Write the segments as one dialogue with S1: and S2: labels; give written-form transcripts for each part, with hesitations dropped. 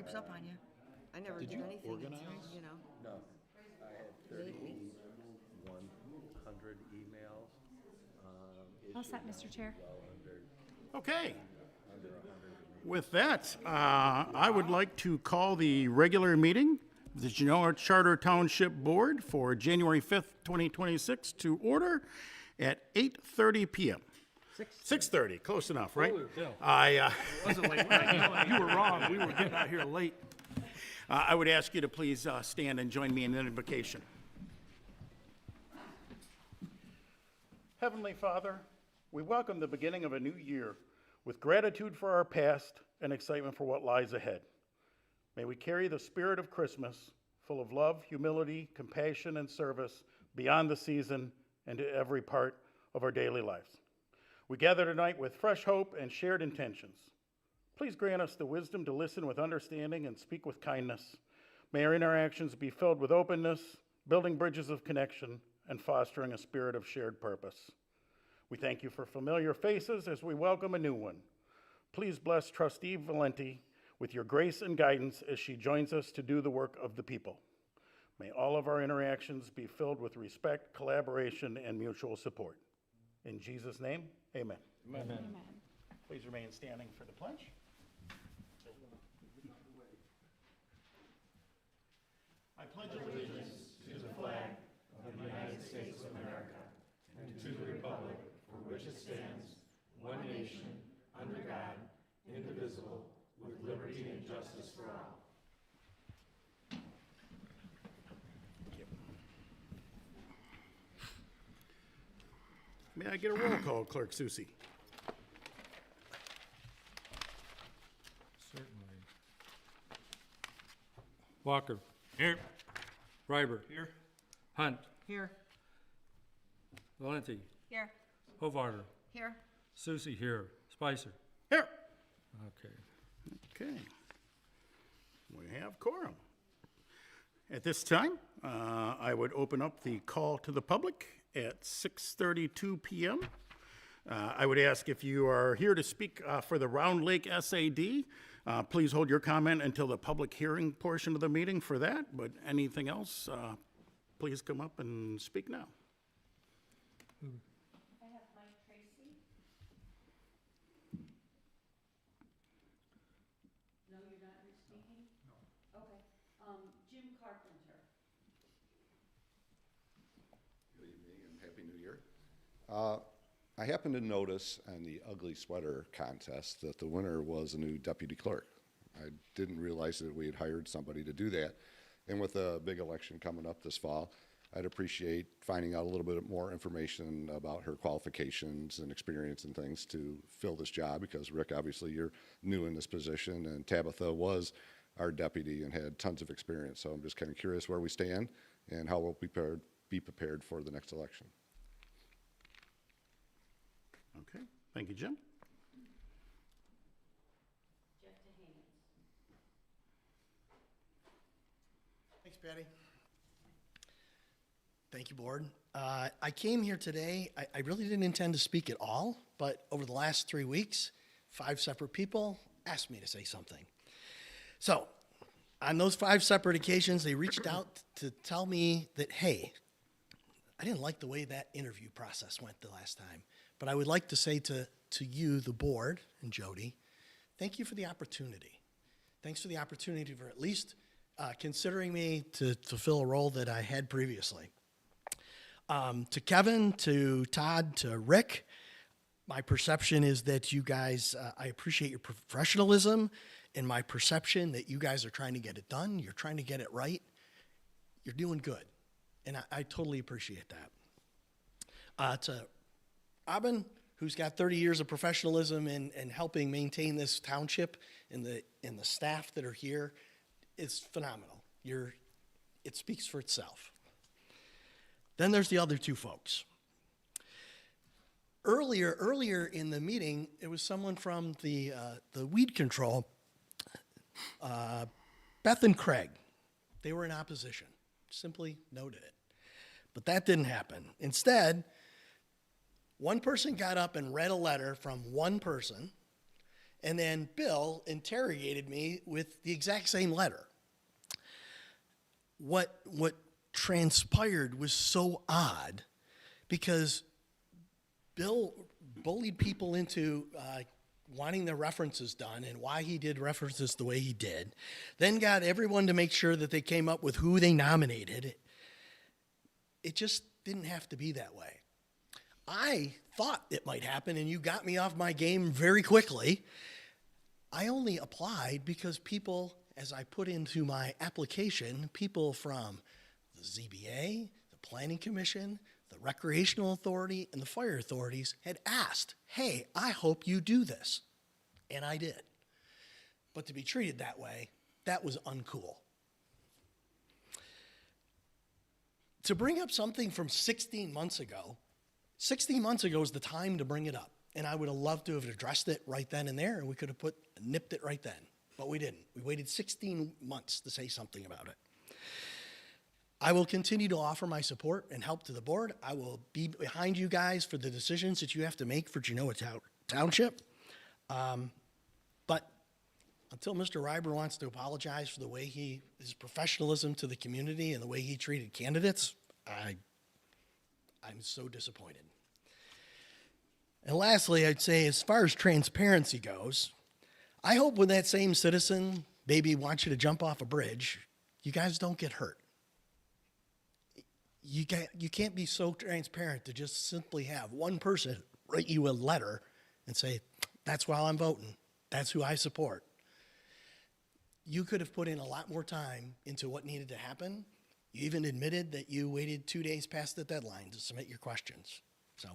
S1: creeps up on you. I never
S2: Did
S1: did
S2: you
S1: anything until,
S2: organize?
S1: you know.
S3: No, I had 3,100 emails.
S4: All set, Mr. Chair.
S2: Okay. With that, I would like to call the regular meeting of the Genoa Charter Township Board for January 5th, 2026 to order at 8:30 p.m. 6:30, close enough, right?
S5: It wasn't late. You were wrong. We were getting out here late.
S2: I would ask you to please stand and join me in an invocation. Heavenly Father, we welcome the beginning of a new year with gratitude for our past and excitement for what lies ahead. May we carry the spirit of Christmas, full of love, humility, compassion, and service beyond the season and to every part of our daily lives. We gather tonight with fresh hope and shared intentions. Please grant us the wisdom to listen with understanding and speak with kindness. May our interactions be filled with openness, building bridges of connection, and fostering a spirit of shared purpose. We thank you for familiar faces as we welcome a new one. Please bless Trustee Valenti with your grace and guidance as she joins us to do the work of the people. May all of our interactions be filled with respect, collaboration, and mutual support. In Jesus' name, amen.
S4: Amen.
S2: Please remain standing for the pledge. I pledge allegiance to the flag of the United States of America and to the republic for which it stands, one nation, under God, indivisible, with liberty and justice for all. May I get a roll call, Clerk Susie?
S6: Certainly. Walker. Here. Reiber. Here. Hunt.
S1: Here.
S6: Valenti.
S1: Here.
S6: Hovarder.
S1: Here.
S6: Susie here. Spicer.
S2: Here.
S6: Okay.
S2: Okay. We have quorum. At this time, I would open up the call to the public at 6:32 p.m. I would ask if you are here to speak for the Round Lake SAD, please hold your comment until the public hearing portion of the meeting for that, but anything else, please come up and speak now.
S4: I have Mike Tracy. No, you're not speaking? No. Okay. Jim Carpenter.
S7: Good evening and Happy New Year. I happened to notice on the ugly sweater contest that the winner was a new deputy clerk. I didn't realize that we had hired somebody to do that. And with a big election coming up this fall, I'd appreciate finding out a little bit more information about her qualifications and experience and things to fill this job, because Rick, obviously you're new in this position, and Tabitha was our deputy and had tons of experience. So I'm just kind of curious where we stand and how we'll be prepared for the next election.
S2: Okay, thank you, Jim.
S4: Jeff DeHanes.
S8: Thanks, Patty. Thank you, Board. I came here today, I really didn't intend to speak at all, but over the last 3 weeks, 5 separate people asked me to say something. So, on those 5 separate occasions, they reached out to tell me that, hey, I didn't like the way that interview process went the last time, but I would like to say to you, the Board, and Jody, thank you for the opportunity. Thanks for the opportunity for at least considering me to fulfill a role that I had previously. To Kevin, to Todd, to Rick, my perception is that you guys, I appreciate your professionalism and my perception that you guys are trying to get it done. You're trying to get it right. You're doing good. And I totally appreciate that. To Robin, who's got 30 years of professionalism in helping maintain this township, and the staff that are here, it's phenomenal. It speaks for itself. Then there's the other 2 folks. Earlier in the meeting, it was someone from the weed control, Beth and Craig. They were in opposition. Simply noted it. But that didn't happen. Instead, one person got up and read a letter from one person And then Bill interrogated me with the exact same letter. What transpired was so odd because Bill bullied people into wanting the references done and why he did references the way he did, then got everyone to make sure that they came up with who they nominated. It just didn't have to be that way. I thought it might happen, and you got me off my game very quickly. I only applied because people, as I put into my application, people from the ZBA, the Planning Commission, the Recreational Authority, and the fire authorities had asked, hey, I hope you do this. And I did. But to be treated that way, that was uncool. To bring up something from 16 months ago is the time to bring it up. And I would have loved to have addressed it right then and there, and we could have nipped it right then. But we didn't. We waited 16 months to say something about it. I will continue to offer my support and help to the board. I will be behind you guys for the decisions that you have to make for Genoa Township. But until Mr. Reiber wants to apologize for the way his professionalism to the community and the way he treated candidates, I'm so disappointed. And lastly, I'd say as far as transparency goes, I hope when that same citizen maybe wants you to jump off a bridge, you guys don't get hurt. You can't be so transparent to just simply have one person write you a letter and say, that's why I'm voting. That's who I support. You could have put in a lot more time into what needed to happen. You even admitted that you waited 2 days past the deadline to submit your questions. So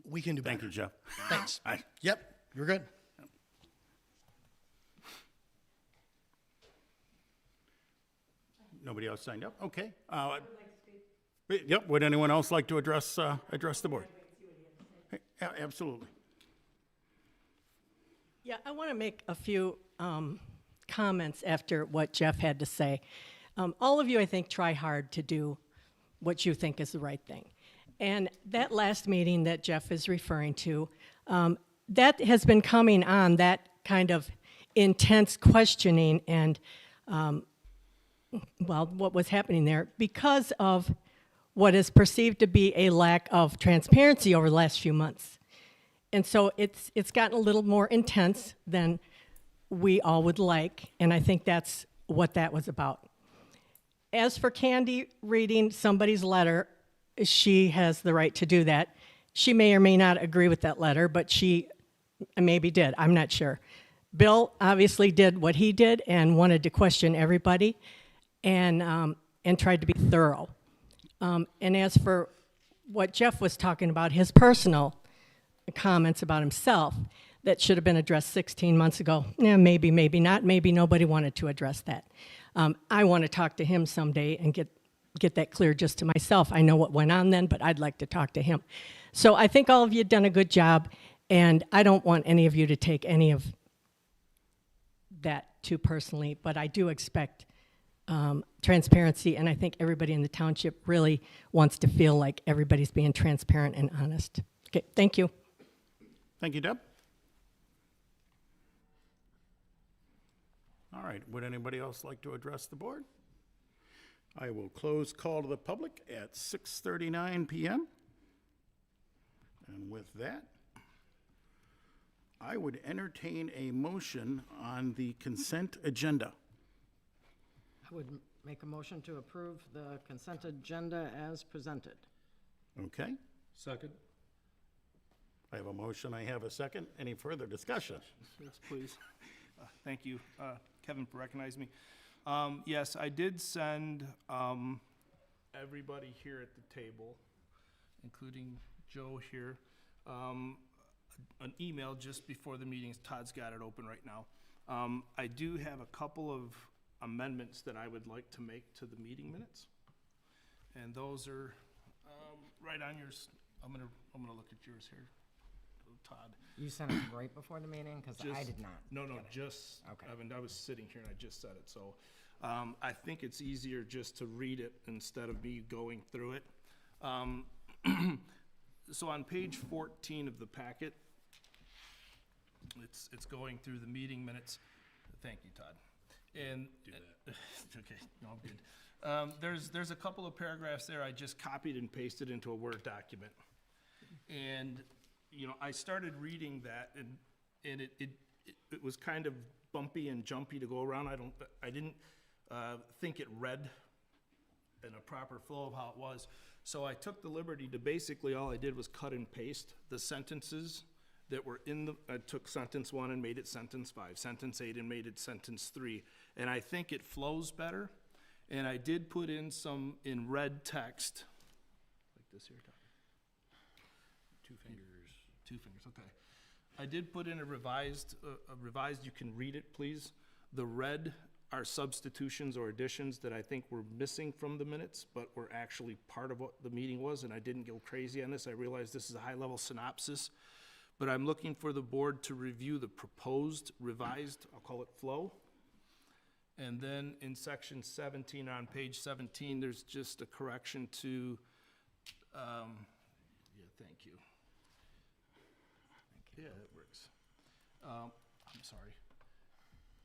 S8: we can do better.
S2: Thank you, Jeff.
S8: Thanks.
S2: Aye.
S8: Yep, you're good.
S2: Nobody else signed up? Okay. Yep, would anyone else like to address the board? Yeah, absolutely.
S1: Yeah, I want to make a few comments after what Jeff had to say. All of you, I think, try hard to do what you think is the right thing. And that last meeting that Jeff is referring to, that has been coming on, that kind of intense questioning and, well, what was happening there because of what is perceived to be a lack of transparency over the last few months. And so it's gotten a little more intense than we all would like, and I think that's what that was about. As for Candy reading somebody's letter, she has the right to do that. She may or may not agree with that letter, but she maybe did, I'm not sure. Bill obviously did what he did and wanted to question everybody and tried to be thorough. And as for what Jeff was talking about, his personal comments about himself that should have been addressed 16 months ago, maybe, maybe not, maybe nobody wanted to address that. I want to talk to him someday and get that clear just to myself. I know what went on then, but I'd like to talk to him. So I think all of you have done a good job, and I don't want any of you to take any of that too personally, but I do expect transparency, and I think everybody in the township really wants to feel like everybody's being transparent and honest. Okay, thank you.
S2: Thank you, Deb. All right, would anybody else like to address the board? I will close call to the public at 6:39 p.m. And with that, I would entertain a motion on the consent agenda.
S9: I would make a motion to approve the consent agenda as presented.
S2: Okay,
S6: Second.
S2: I have a motion, I have a second. Any further discussion?
S5: Yes, please. Thank you, Kevin, for recognizing me. Yes, I did send everybody here at the table, including Joe here, an email just before the meetings. Todd's got it open right now. I do have a couple of amendments that I would like to make to the meeting minutes, and those are right on yours. I'm gonna look at yours here, Todd.
S9: You sent it right before the meeting? Because I did not.
S5: No,
S9: get it.
S5: just,
S9: Okay.
S5: I was sitting here and I just said it, so, I think it's easier just to read it instead of me going through it. So on page 14 of the packet, It's going through the meeting minutes. Thank you, Todd. And. Do that. Okay, no, I'm good. There's a couple of paragraphs there I just copied and pasted into a Word document. And, you know, I started reading that and it was kind of bumpy and jumpy to go around. I didn't think it read in a proper flow of how it was. So I took the liberty to basically, all I did was cut and paste the sentences that were I took sentence 1 and made it sentence 5, sentence 8 and made it sentence 3. And I think it flows better. And I did put in some in red text, like this here, Todd. 2 fingers. 2 fingers, okay. I did put in a revised, you can read it, please. The red are substitutions or additions that I think were missing from the minutes, but were actually part of what the meeting was, and I didn't go crazy on this. I realized this is a high-level synopsis, but I'm looking for the board to review the proposed revised, I'll call it flow. And then in section 17, on page 17, there's just a correction to, yeah, thank you. Yeah, that works. I'm sorry.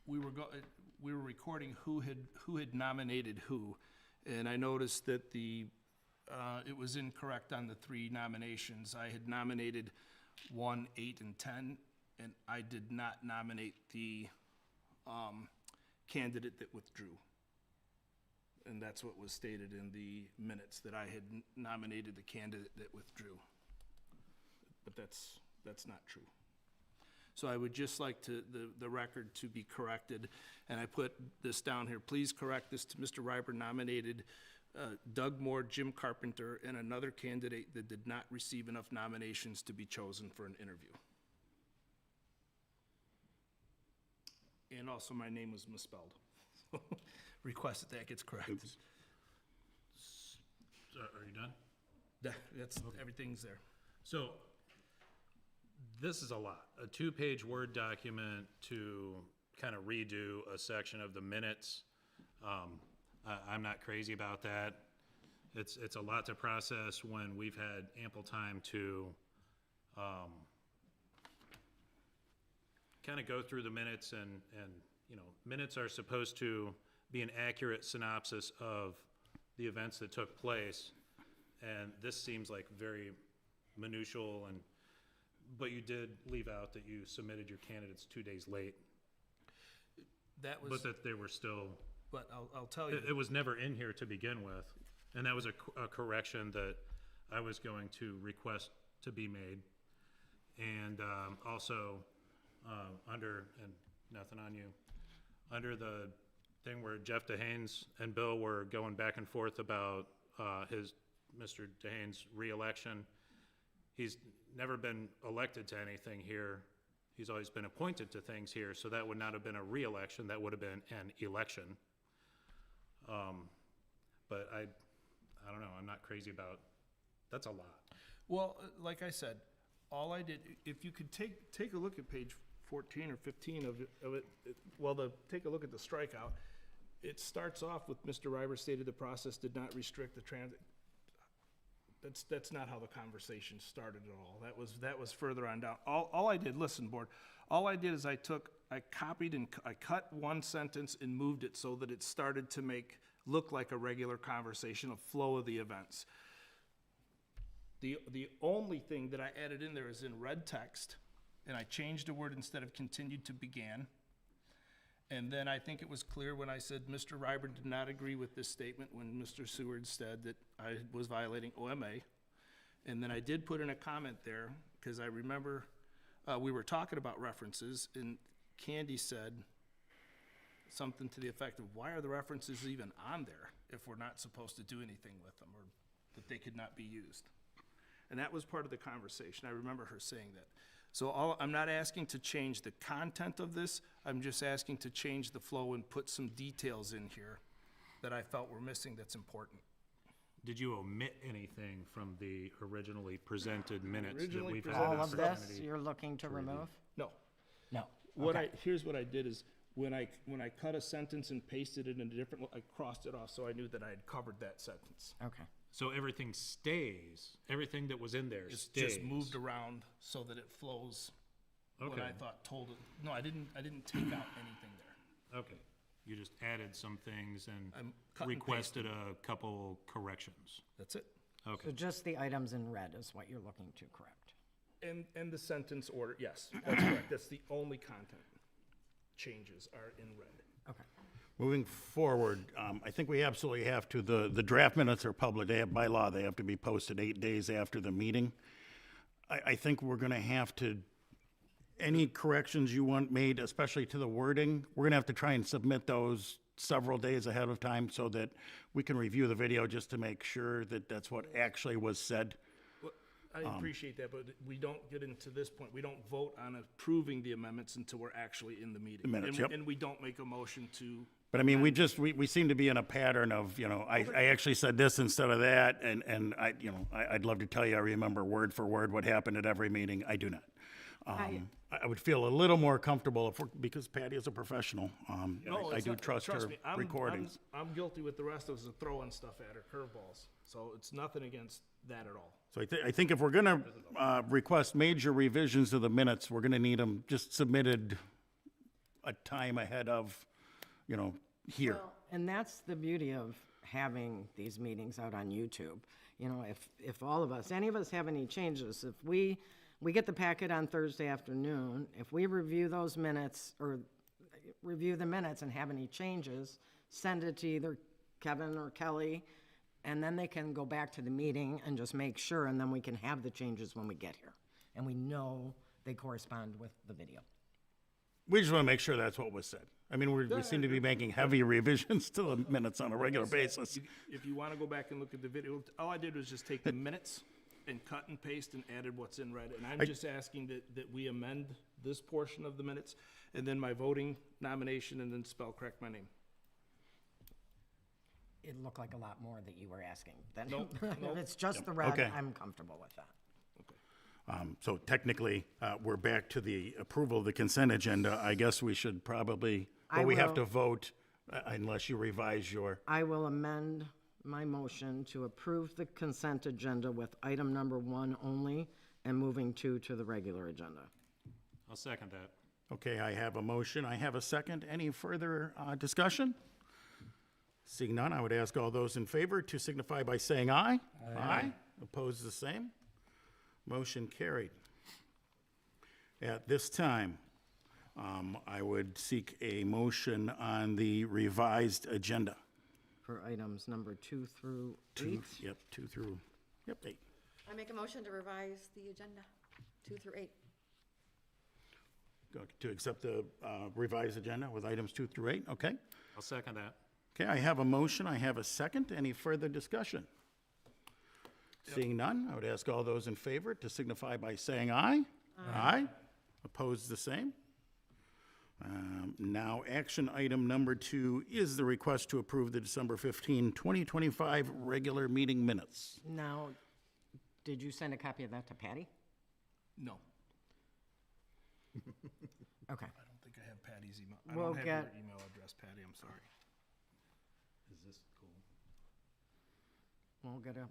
S5: We were recording who had nominated who, and I noticed that it was incorrect on the 3 nominations. I had nominated 1, 8, and 10, and I did not nominate the candidate that withdrew. And that's what was stated in the minutes, that I had nominated the candidate that withdrew. But that's not true. So I would just like the record to be corrected, and I put this down here. Please correct this to Mr. Reiber nominated Doug Moore, Jim Carpenter, and another candidate that did not receive enough nominations to be chosen for an interview. And also my name was misspelled. Request that gets corrected.
S10: So, are you done?
S5: That's, everything's there.
S10: So, this is a lot. A 2-page Word document to kind of redo a section of the minutes. I'm not crazy about that. It's a lot to process when we've had ample time to kind of go through the minutes and you know, minutes are supposed to be an accurate synopsis of the events that took place. And this seems like very minutial, but you did leave out that you submitted your candidates 2 days late.
S5: That was.
S10: But that they were still.
S5: But I'll tell you.
S10: It was never in here to begin with, and that was a correction that I was going to request to be made. And also under, and nothing on you, under the thing where Jeff DeHanes and Bill were going back and forth about Mr. DeHanes' re-election. He's never been elected to anything here. He's always been appointed to things here, so that would not have been a re-election, that would have been an election. But I don't know, I'm not crazy about, that's a lot.
S5: Well, like I said, all I did, if you could take a look at page 14 or 15 of it, take a look at the strikeout. It starts off with Mr. Reiber stated the process did not restrict the transit. That's not how the conversation started at all. That was further on down. All I did, listen, board, all I did is I copied and I cut one sentence and moved it so that it started to look like a regular conversation, a flow of the events. The only thing that I added in there is in red text, and I changed a word instead of continued to began. And then I think it was clear when I said Mr. Reiber did not agree with this statement when Mr. Seward said that I was violating OMA. And then I did put in a comment there, because I remember we were talking about references, and Candy said something to the effect of, why are the references even on there if we're not supposed to do anything with them, or that they could not be used? And that was part of the conversation. I remember her saying that. So I'm not asking to change the content of this, I'm just asking to change the flow and put some details in here that I felt were missing that's important.
S10: Did you omit anything from the originally presented minutes that
S5: Originally
S10: we've had?
S5: presented
S9: All
S10: an
S9: of this
S10: opportunity
S9: you're looking to remove?
S5: No.
S9: No.
S5: Here's what I did is, when I cut a sentence and pasted it in a different, I crossed it off so I knew that I had covered that sentence.
S9: Okay.
S10: So everything stays, everything that was in there
S5: It's
S10: stays.
S5: just moved around so that it flows what I
S10: Okay.
S5: thought told it. No, I didn't take out anything there.
S10: Okay. You just added some things
S5: I'm
S10: and
S5: cut and
S10: requested a couple corrections.
S5: That's it.
S10: Okay.
S9: So just the items in red is what you're looking to correct.
S5: And the sentence order, yes, that's correct. That's the only content changes are in red.
S9: Okay.
S2: Moving forward, I think we absolutely have to, the draft minutes are public, they have, by law, they have to be posted 8 days after the meeting. I think we're gonna have to, any corrections you want made, especially to the wording, we're gonna have to try and submit those several days ahead of time so that we can review the video just to make sure that that's what actually was said.
S5: Well, I appreciate that, but we don't get into this point. We don't vote on approving the amendments until we're actually in the meeting.
S2: The minutes,
S5: And-
S2: yep.
S5: And we don't make a motion to,
S2: But I mean, we seem to be in a pattern of, I actually said this instead of that, and I'd love to tell you I remember word for word what happened at every meeting. I do not. I would feel a little more comfortable because Patty is a professional.
S5: no,
S2: I
S5: it's
S2: do
S5: not-
S2: trust her
S5: me,
S2: recordings.
S5: I'm guilty with the rest of us of throwing stuff at her, curveballs. So it's nothing against that at all.
S2: So I think if we're gonna request major revisions to the minutes, we're gonna need them just submitted a time ahead of, here.
S9: And that's the beauty of having these meetings out on YouTube. If all of us, any of us have any changes, if we get the packet on Thursday afternoon, if we review those minutes or review the minutes and have any changes, send it to either Kevin or Kelly, and then they can go back to the meeting and just make sure, and then we can have the changes when we get here. And we know they correspond with the video.
S2: We just wanna make sure that's what was said. I mean, we seem to be making heavy revisions to the minutes on a regular basis.
S5: If you want to go back and look at the video, all I did was just take the minutes and cut and paste and added what's in red. And I'm just asking that we amend this portion of the minutes and then my voting nomination and then spell correct my name.
S9: It looked like a lot more that you were asking. Then
S5: Nope,
S9: if it's just the red,
S2: Okay.
S9: I'm comfortable with that.
S2: So technically, we're back to the approval of the consent agenda. I guess we should probably, but we have to vote unless you revise your,
S9: I will amend my motion to approve the consent agenda with item number 1 only and moving 2 to the regular agenda.
S10: I'll second that.
S2: okay, I have a motion, I have a second. Any further discussion? Seeing none, I would ask all those in favor to signify by saying aye. Aye. Opposed, the same. Motion carried. At this time, I would seek a motion on the revised agenda.
S9: For items number 2 through 8.
S2: Yep, 2 through, 8.
S11: I make a motion to revise the agenda, 2 through 8.
S2: To accept the revised agenda with items 2 through 8, okay?
S10: I'll second that.
S2: Okay, I have a motion, I have a second. Any further discussion? Seeing none, I would ask all those in favor to signify by saying aye. Aye. Opposed, the same. Now, action item number 2 is the request to approve the December 15, 2025 regular meeting minutes.
S9: Now, did you send a copy of that to Patty?
S5: No,
S9: Okay.
S5: I don't think I have Patty's email. I
S9: We'll
S5: don't have
S9: get-
S5: your email address, Patty, I'm sorry.
S10: Is this cool?
S9: We'll get a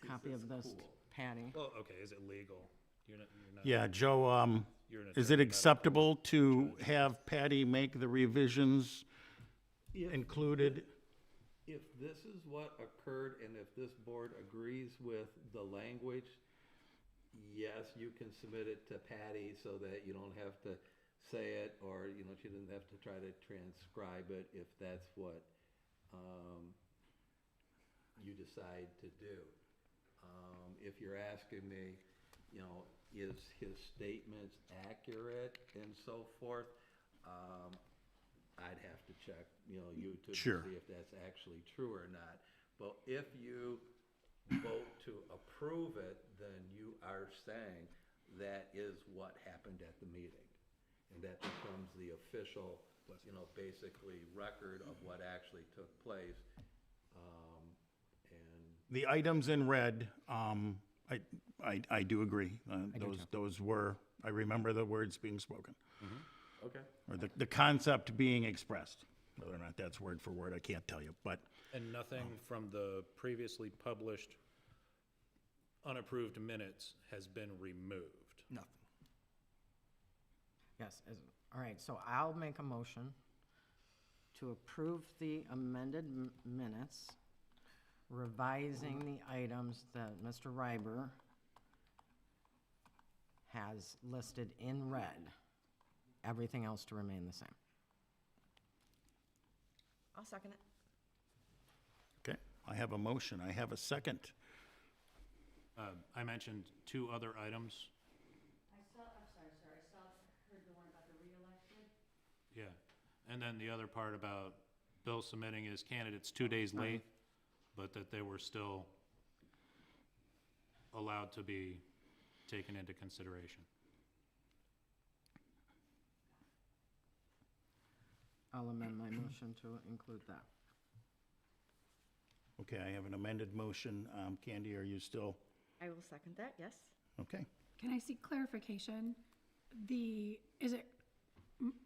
S9: copy of this, Patty.
S10: Well, okay, is it legal? You're not,
S2: Yeah, Joe,
S10: you're an
S2: is
S10: attorney,
S2: it
S10: not a
S2: acceptable to have Patty make the revisions included?
S3: If this is what occurred and if this board agrees with the language, yes, you can submit it to Patty so that you don't have to say it or, she doesn't have to try to transcribe it if that's what you decide to do. If you're asking me, is his statements accurate and so forth, I'd have to check, YouTube
S2: Sure.
S3: to see if that's actually true or not. But if you vote to approve it, then you are saying that is what happened at the meeting. And that becomes the official, basically record of what actually took place.
S2: The items in red, I do agree. Those were, I remember the words being spoken,
S3: Okay.
S2: or the concept being expressed. Whether or not that's word for word, I can't tell you, but
S10: And nothing from the previously published unapproved minutes has been removed.
S5: Nothing.
S9: Yes, all right, so I'll make a motion to approve the amended minutes, revising the items that Mr. Reiber has listed in red, everything else to remain the same.
S11: I'll second it.
S2: Okay, I have a motion. I have a second.
S10: I mentioned two other items.
S4: I saw, I'm sorry, I heard the one about the reelected.
S10: Yeah, and then the other part about Bill submitting his candidates 2 days late, but that they were still allowed to be taken into consideration.
S9: I'll amend my motion to include that.
S2: Okay, I have an amended motion. Candy, are you still,
S11: I will second that, yes.
S2: okay?
S12: Can I seek clarification?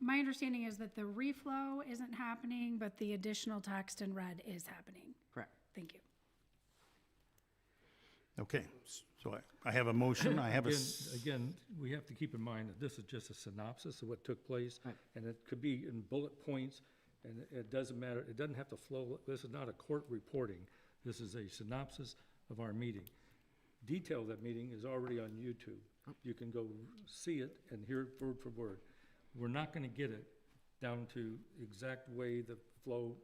S12: My understanding is that the reflow isn't happening, but the additional text in red is happening.
S9: Correct.
S12: Thank you.
S2: Okay, so I have a motion. I have a,
S6: Again, we have to keep in mind that this is just a synopsis of what took place,
S9: Right.
S6: and it could be in bullet points, and it doesn't matter, it doesn't have to flow, this is not a court reporting, this is a synopsis of our meeting. Detail of that meeting is already on YouTube. You can go see it and hear it word for word. We're not gonna get it down to exact way the flow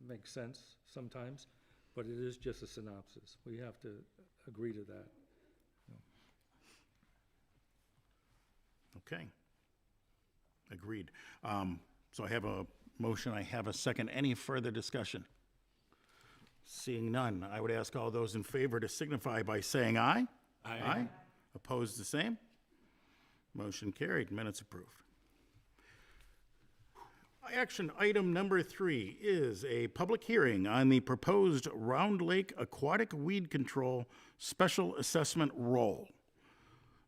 S6: makes sense sometimes, but it is just a synopsis. We have to agree to that.
S2: okay. Agreed. So I have a motion. I have a second. Any further discussion? Seeing none, I would ask all those in favor to signify by saying aye. Aye. Opposed, the same? Motion carried. Minutes approved. Action item number 3 is a public hearing on the proposed Round Lake Aquatic Weed Control Special Assessment Roll.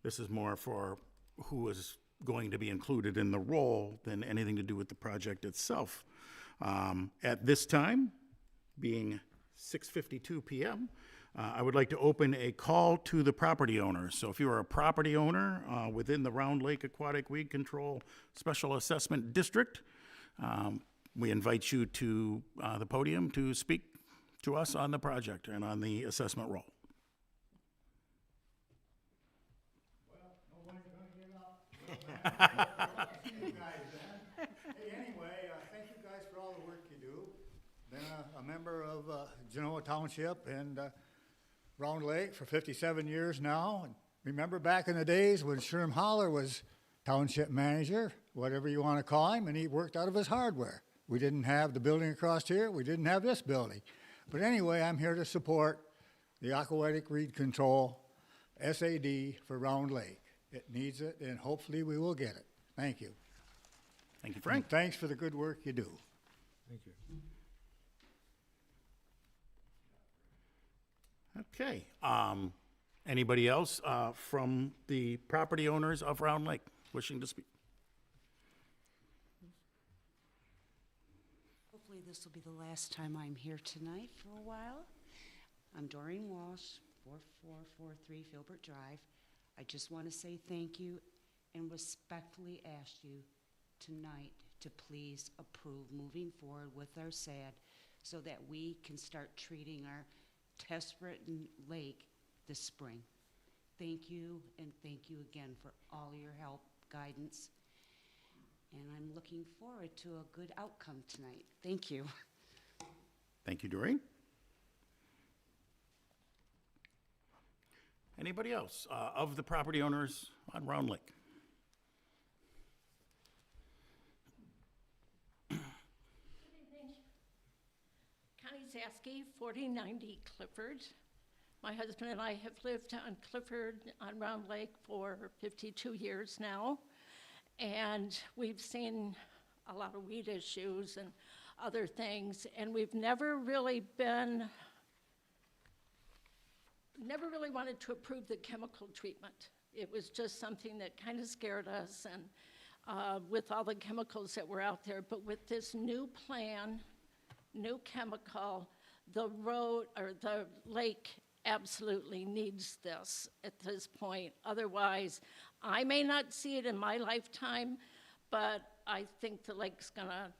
S2: This is more for who is going to be included in the roll than anything to do with the project itself. At this time, being 6:52 p.m., I would like to open a call to the property owners. So if you are a property owner within the Round Lake Aquatic Weed Control Special Assessment District, we invite you to the podium to speak to us on the project and on the assessment roll.
S13: You guys, then. Hey, anyway, thank you guys for all the work you do. Been a member of Genoa Township and Round Lake for 57 years now. And remember back in the days when Sherm Holler was township manager, whatever you want to call him, and he worked out of his hardware. We didn't have the building across here. We didn't have this building. But anyway, I'm here to support the aquatic weed control SAD for Round Lake. It needs it, and hopefully we will get it. Thank you.
S2: Thank you, Frank.
S13: And thanks for the good work you do.
S6: Thank you.
S2: Okay. Anybody else from the property owners of Round Lake wishing to speak?
S14: Hopefully this will be the last time I'm here tonight for a while. I'm Doreen Walsh, 4443 Filbert Drive. I just want to say thank you and respectfully ask you tonight to please approve moving forward with our SAD so that we can start treating our test-written lake this spring. Thank you, and thank you again for all your help, guidance, and I'm looking forward to a good outcome tonight. Thank you.
S2: Thank you, Doreen. Anybody else of the property owners on Round Lake?
S15: Good evening. Connie Zaski, 4090 Clifford. My husband and I have lived on Clifford on Round Lake for 52 years now, and we've seen a lot of weed issues and other things, and we've never really wanted to approve the chemical treatment. It was just something that kind of scared us, and with all the chemicals that were out there. But with this new plan, new chemical, the road or the lake absolutely needs this at this point. Otherwise, I may not see it in my lifetime, but I think the lake's gonna,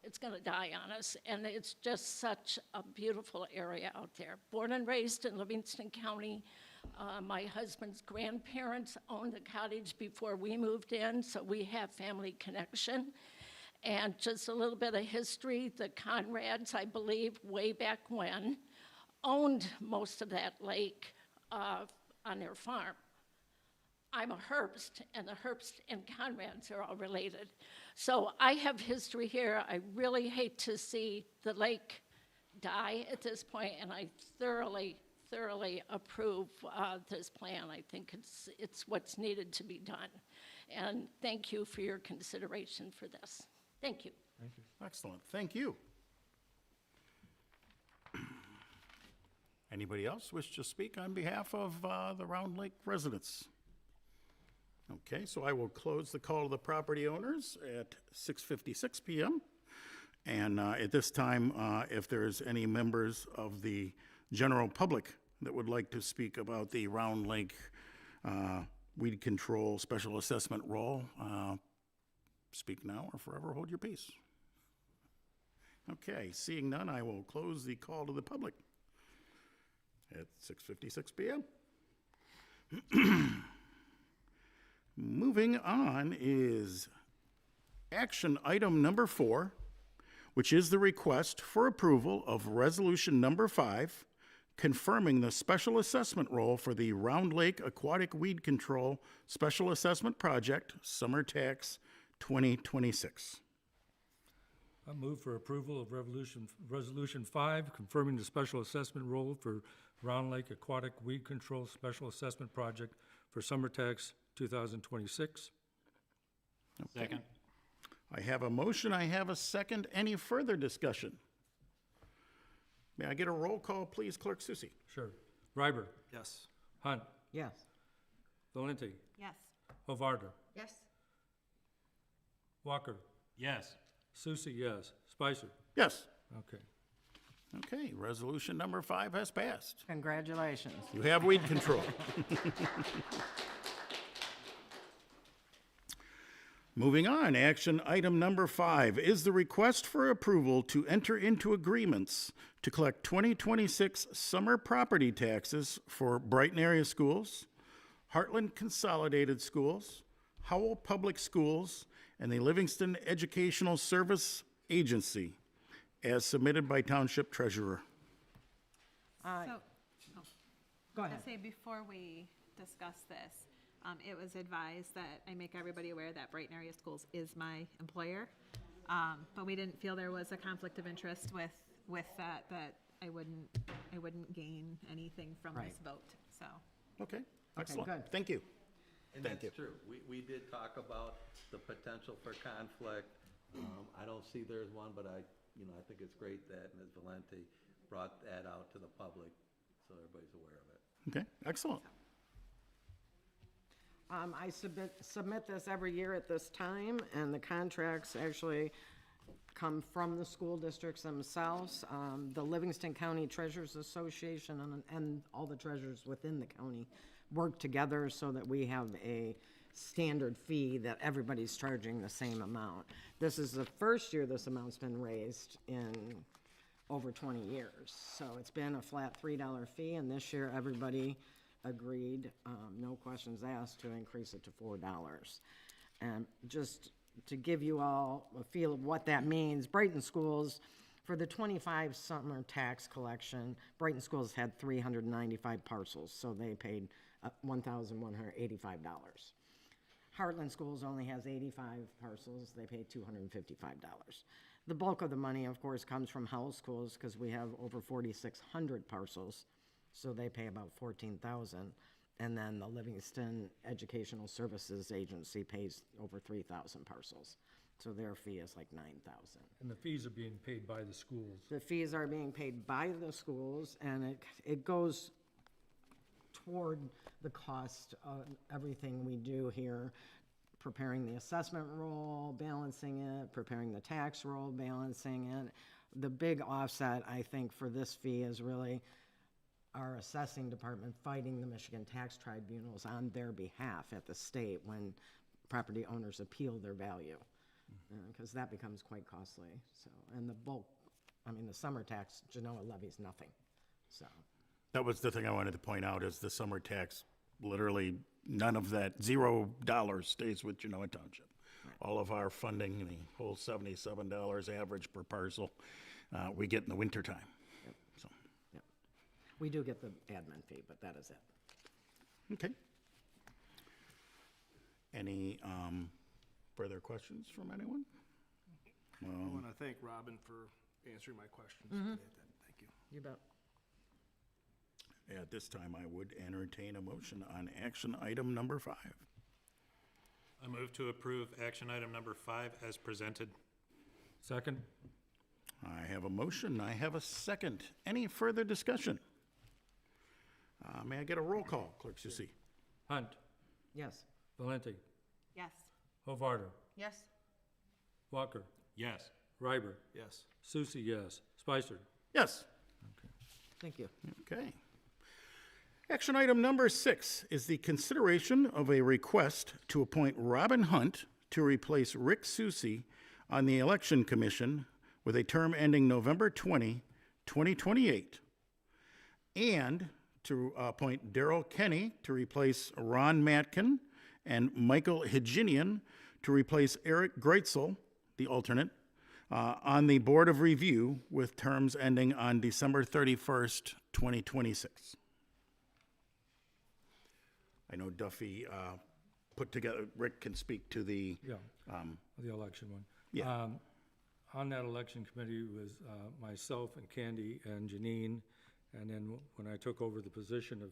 S15: it's gonna die on us. And it's just such a beautiful area out there. Born and raised in Livingston County. My husband's grandparents owned the cottage before we moved in, so we have family connection. And just a little bit of history, the Conrads, I believe, way back when, owned most of that lake on their farm. I'm a Herbst, and the Herbst and Conrads are all related. So I have history here. I really hate to see the lake die at this point, and I thoroughly approve this plan. I think it's what's needed to be done. And thank you for your consideration for this. Thank you.
S6: Thank you.
S2: Excellent, thank you. Anybody else wish to speak on behalf of the Round Lake residents? Okay, so I will close the call to the property owners at 6:56 p.m. And at this time, if there's any members of the general public that would like to speak about the Round Lake weed control special assessment role, speak now or forever hold your peace. Okay, seeing none, I will close the call to the public at 6:56 p.m. Moving on is action item number 4, which is the request for approval of resolution number 5, confirming the special assessment role for the Round Lake Aquatic Weed Control Special Assessment Project, Summer Tax 2026.
S6: I move for approval of Resolution 5, confirming the special assessment role for Round Lake Aquatic Weed Control Special Assessment Project for Summer Tax 2026.
S10: Second.
S2: I have a motion, I have a second. Any further discussion? May I get a roll call, please, Clerk Susie?
S6: Sure. Reiber.
S5: Yes.
S6: Hunt.
S9: Yes.
S6: Valenti.
S11: Yes.
S6: Hovarder.
S11: Yes.
S6: Walker.
S10: Yes.
S6: Susie, yes. Spicer.
S2: Yes.
S6: Okay.
S2: Okay, resolution number 5 has passed.
S9: Congratulations.
S2: You have weed control. Moving on, action item number 5 is the request for approval to enter into agreements to collect 2026 summer property taxes for Brighton Area Schools, Heartland Consolidated Schools, Howell Public Schools, and the Livingston Educational Service Agency, as submitted by Township Treasurer.
S9: Go ahead.
S16: I'll say before we discuss this, it was advised that I make everybody aware that Brighton Area Schools is my employer. But we didn't feel there was a conflict of interest with that I wouldn't gain anything from this vote, so.
S2: Okay, excellent.
S9: good.
S2: Thank you.
S3: And
S2: Thank
S3: that's true. We did talk about the potential for conflict. I don't see there's one, but I think it's great that Ms. Valenti brought that out to the public, so everybody's aware of it.
S2: Okay, excellent.
S9: I submit this every year at this time, and the contracts actually come from the school districts themselves. The Livingston County Treasurers Association and all the treasurers within the county work together so that we have a standard fee that everybody's charging the same amount. This is the first year this amount's been raised in over 20 years. So it's been a flat $3 fee, and this year everybody agreed, no questions asked, to increase it to $4. And just to give you all a feel of what that means, Brighton Schools, for the 25 summer tax collection, Brighton Schools had 395 parcels, so they paid $1,185. Heartland Schools only has 85 parcels, they paid $255. The bulk of the money, of course, comes from Howell Schools, because we have over 4,600 parcels, so they pay about $14,000. And then the Livingston Educational Services Agency pays over 3,000 parcels. So their fee is like $9,000.
S6: And the fees are being paid by the schools.
S9: The fees are being paid by the schools, and it goes toward the cost of everything we do here, preparing the assessment roll, balancing it, preparing the tax roll, balancing it. The big offset, I think, for this fee is really our assessing department fighting the Michigan tax tribunals on their behalf at the state when property owners appeal their value. because that becomes quite costly, so, and the bulk, I mean, the summer tax, Genoa levies nothing, so.
S2: That was the thing I wanted to point out, is the summer tax, literally none of that, $0 stays with Genoa Township. All of our funding, the whole $77 average per parcel, we get in the wintertime. So,
S9: Yep. We do get the admin fee, but that is it.
S2: okay. Any further questions from anyone?
S5: I want to thank Robin for answering my questions
S9: Mm-hmm.
S5: today. Thank you.
S9: You bet.
S2: At this time, I would entertain a motion on action item number 5.
S10: I move to approve action item number 5 as presented.
S6: Second?
S2: I have a motion, I have a second. Any further discussion? May I get a roll call, Clerk Susie?
S6: Hunt?
S9: Yes.
S6: Valenti?
S16: Yes.
S6: Hovarder?
S11: Yes.
S6: Walker?
S10: Yes.
S6: Reiber?
S5: Yes.
S6: Susie, yes. Spicer?
S2: Yes.
S9: Thank you.
S2: Okay. Action item number 6 is the consideration of a request to appoint Robin Hunt to replace Rick Susie on the Election Commission with a term ending November 20, 2028, and to appoint Daryl Kenny to replace Ron Matkin and Michael Higinian to replace Eric Greitzel, the alternate, on the Board of Review with terms ending on December 31st, 2026. I know Duffy put together, Rick can speak to the,
S6: Yeah, the election one.
S2: Yeah.
S6: On that election committee was myself and Candy and Janine, and then when I took over the position of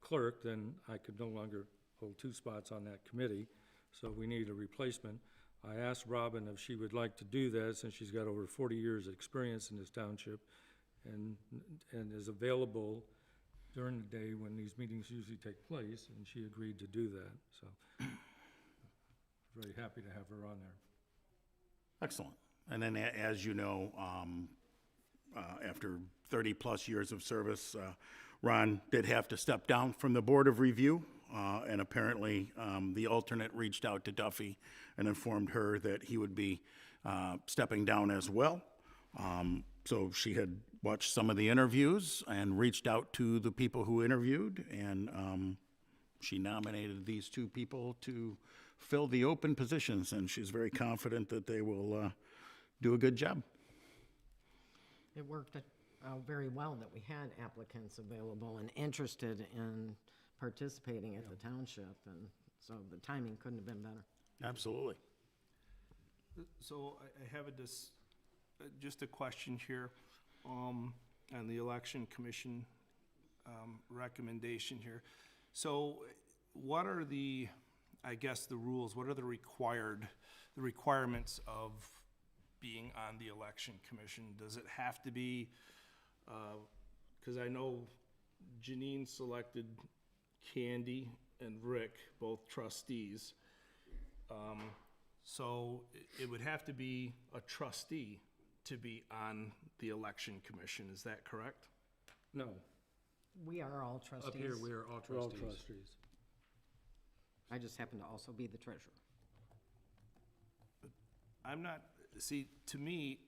S6: clerk, then I could no longer hold 2 spots on that committee, so we need a replacement. I asked Robin if she would like to do that, since she's got over 40 years' experience in this township, and is available during the day when these meetings usually take place, and she agreed to do that, so very happy to have her on there.
S2: excellent. And then, as you know, after 30-plus years of service, Ron did have to step down from the Board of Review, and apparently the alternate reached out to Duffy and informed her that he would be stepping down as well. So she had watched some of the interviews and reached out to the people who interviewed, and she nominated these 2 people to fill the open positions, and she's very confident that they will do a good job.
S9: It worked very well that we had applicants available and interested in participating at the township, and so the timing couldn't have been better.
S2: Absolutely.
S5: So I have just a question here on the election commission recommendation here. So what are the, I guess, the rules, what are the requirements of being on the election commission? Does it have to be, because I know Janine selected Candy and Rick, both trustees. So it would have to be a trustee to be on the election commission, is that correct?
S6: No,
S9: We are all trustees.
S6: up here, we are all
S5: We're all
S6: trustees.
S9: I just happen to also be the treasurer.
S5: I'm not, see, to me,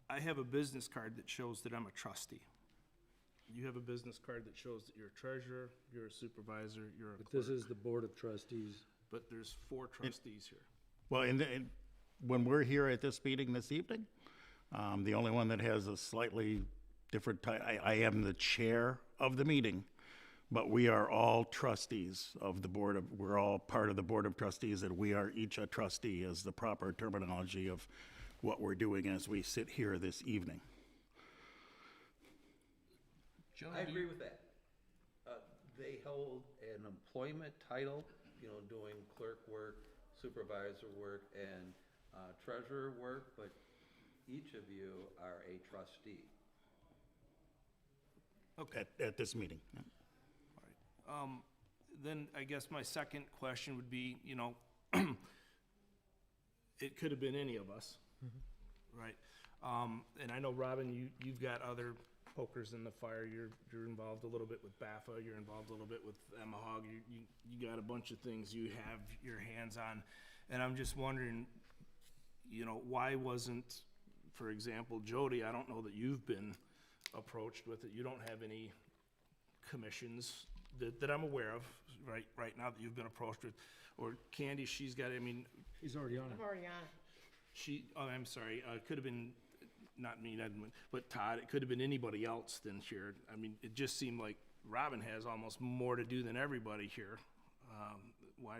S5: I have a business card that shows that I'm a trustee. You have a business card that shows that you're a treasurer, you're a supervisor, you're a
S6: But this
S5: clerk.
S6: is the Board of Trustees.
S5: But there's 4 trustees here.
S2: Well, and when we're here at this meeting this evening, the only one that has a slightly different I am the chair of the meeting, but we are all trustees of the board of, we're all part of the Board of Trustees, and we are each a trustee is the proper terminology of what we're doing as we sit here this evening.
S3: I agree with that. They hold an employment title, doing clerk work, supervisor work, and treasurer work, but each of you are a trustee.
S2: Okay. At this meeting. Yeah.
S5: Then I guess my second question would be, it could have been any of us, right? And I know, Robin, you've got other pokers in the fire. You're involved a little bit with BAFA. You're involved a little bit with EMAHOG. You got a bunch of things you have your hands on, and I'm just wondering, you know, why wasn't, for example, Jody, I don't know that you've been approached with it. You don't have any commissions that I'm aware of right now that you've been approached with. Or Candy, she's got, I mean,
S6: He's already on it.
S9: Already on it.
S5: I'm sorry, it could have been, not me, but Todd, it could have been anybody else than here. I mean, it just seemed like Robin has almost more to do than everybody here. Why,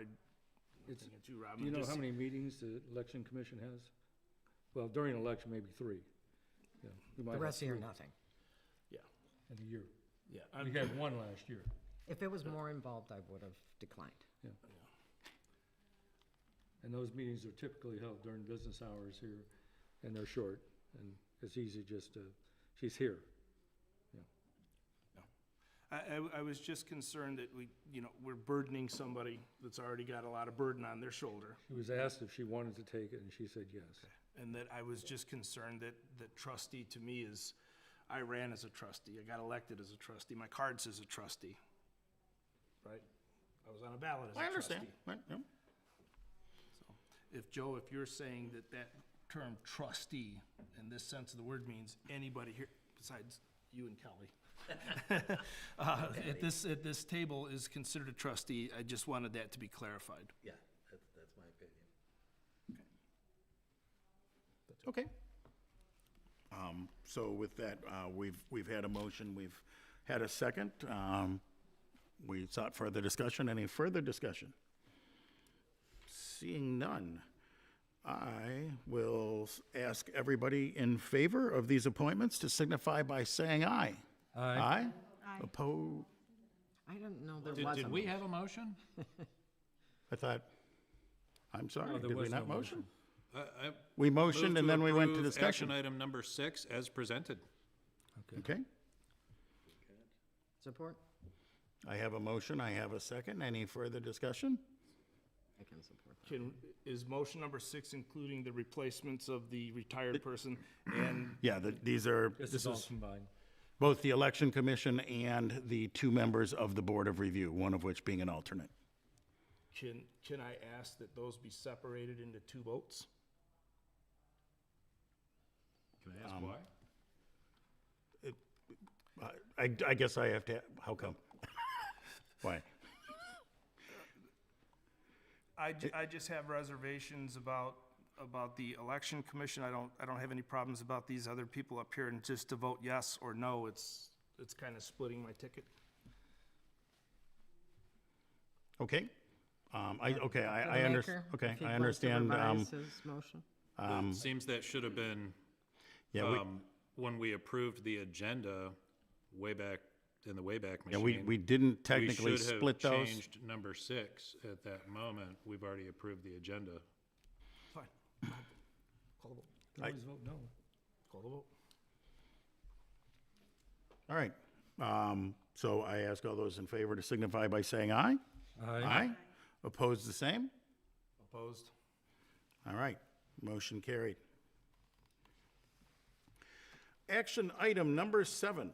S6: It's,
S5: looking at you, Robin.
S6: do you know
S5: just-
S6: how many meetings the election commission has? Well, during an election, maybe 3. Yeah, we might
S9: The
S6: have
S9: rest of you are
S6: 3
S9: nothing.
S5: Yeah,
S6: in a year.
S5: yeah.
S6: We had 1 last year.
S9: If it was more involved, I would have declined.
S6: Yeah. And those meetings are typically held during business hours here, and they're short, and it's easy just to, she's here.
S5: I was just concerned that we're burdening somebody that's already got a lot of burden on their shoulder.
S6: She was asked if she wanted to take it, and she said yes.
S5: And that I was just concerned that trustee to me is, I ran as a trustee, I got elected as a trustee, my card says a trustee, right? I was on a ballot as a trustee.
S2: I understand. Right, yeah.
S5: If, Joe, if you're saying that term trustee, in this sense of the word, means anybody here, besides you and Kelly, at this table is considered a trustee, I just wanted that to be clarified.
S3: Yeah, that's my opinion.
S2: Okay. So with that, we've had a motion, we've had a second. We sought further discussion. Any further discussion? Seeing none, I will ask everybody in favor of these appointments to signify by saying aye.
S6: Aye.
S2: Aye?
S16: Aye.
S2: Opposed?
S9: I didn't know there was a
S10: Did we
S9: motion.
S10: have a motion?
S2: I thought, I'm sorry,
S6: No, there
S2: did we
S6: was
S2: not
S6: no
S2: motion?
S10: I
S2: We motioned
S10: move
S2: and then we went to
S10: approve
S2: discussion.
S10: Action item number 6 as presented.
S2: Okay,
S9: Support?
S2: I have a motion, I have a second. Any further discussion?
S9: I can support that.
S5: Is motion number 6 including the replacements of the retired person and
S2: Yeah, these are,
S6: This is all combined.
S2: both the election commission and the 2 members of the board of review, one of which being an alternate.
S5: can I ask that those be separated into 2 votes?
S10: Can I ask why?
S2: I guess I have to, how come? Why?
S5: I just have reservations about the election commission. I don't have any problems about these other people up here, and just to vote yes or no, it's kind of splitting my ticket.
S2: Okay. I
S9: The maker, if he'd like to
S2: understand.
S9: revise his motion.
S10: It seems that should have been,
S2: Yeah,
S10: when we approved the agenda way back, in the Wayback
S2: yeah,
S10: Machine.
S2: we didn't technically
S10: We should have
S2: split those.
S10: changed number 6 at that moment. We've already approved the agenda.
S5: Fine. Call the vote.
S6: Can always vote no.
S5: Call the vote.
S2: All right. So I ask all those in favor to signify by saying aye. Aye. Opposed, the same?
S5: Opposed?
S2: All right, motion carried. Action item number 7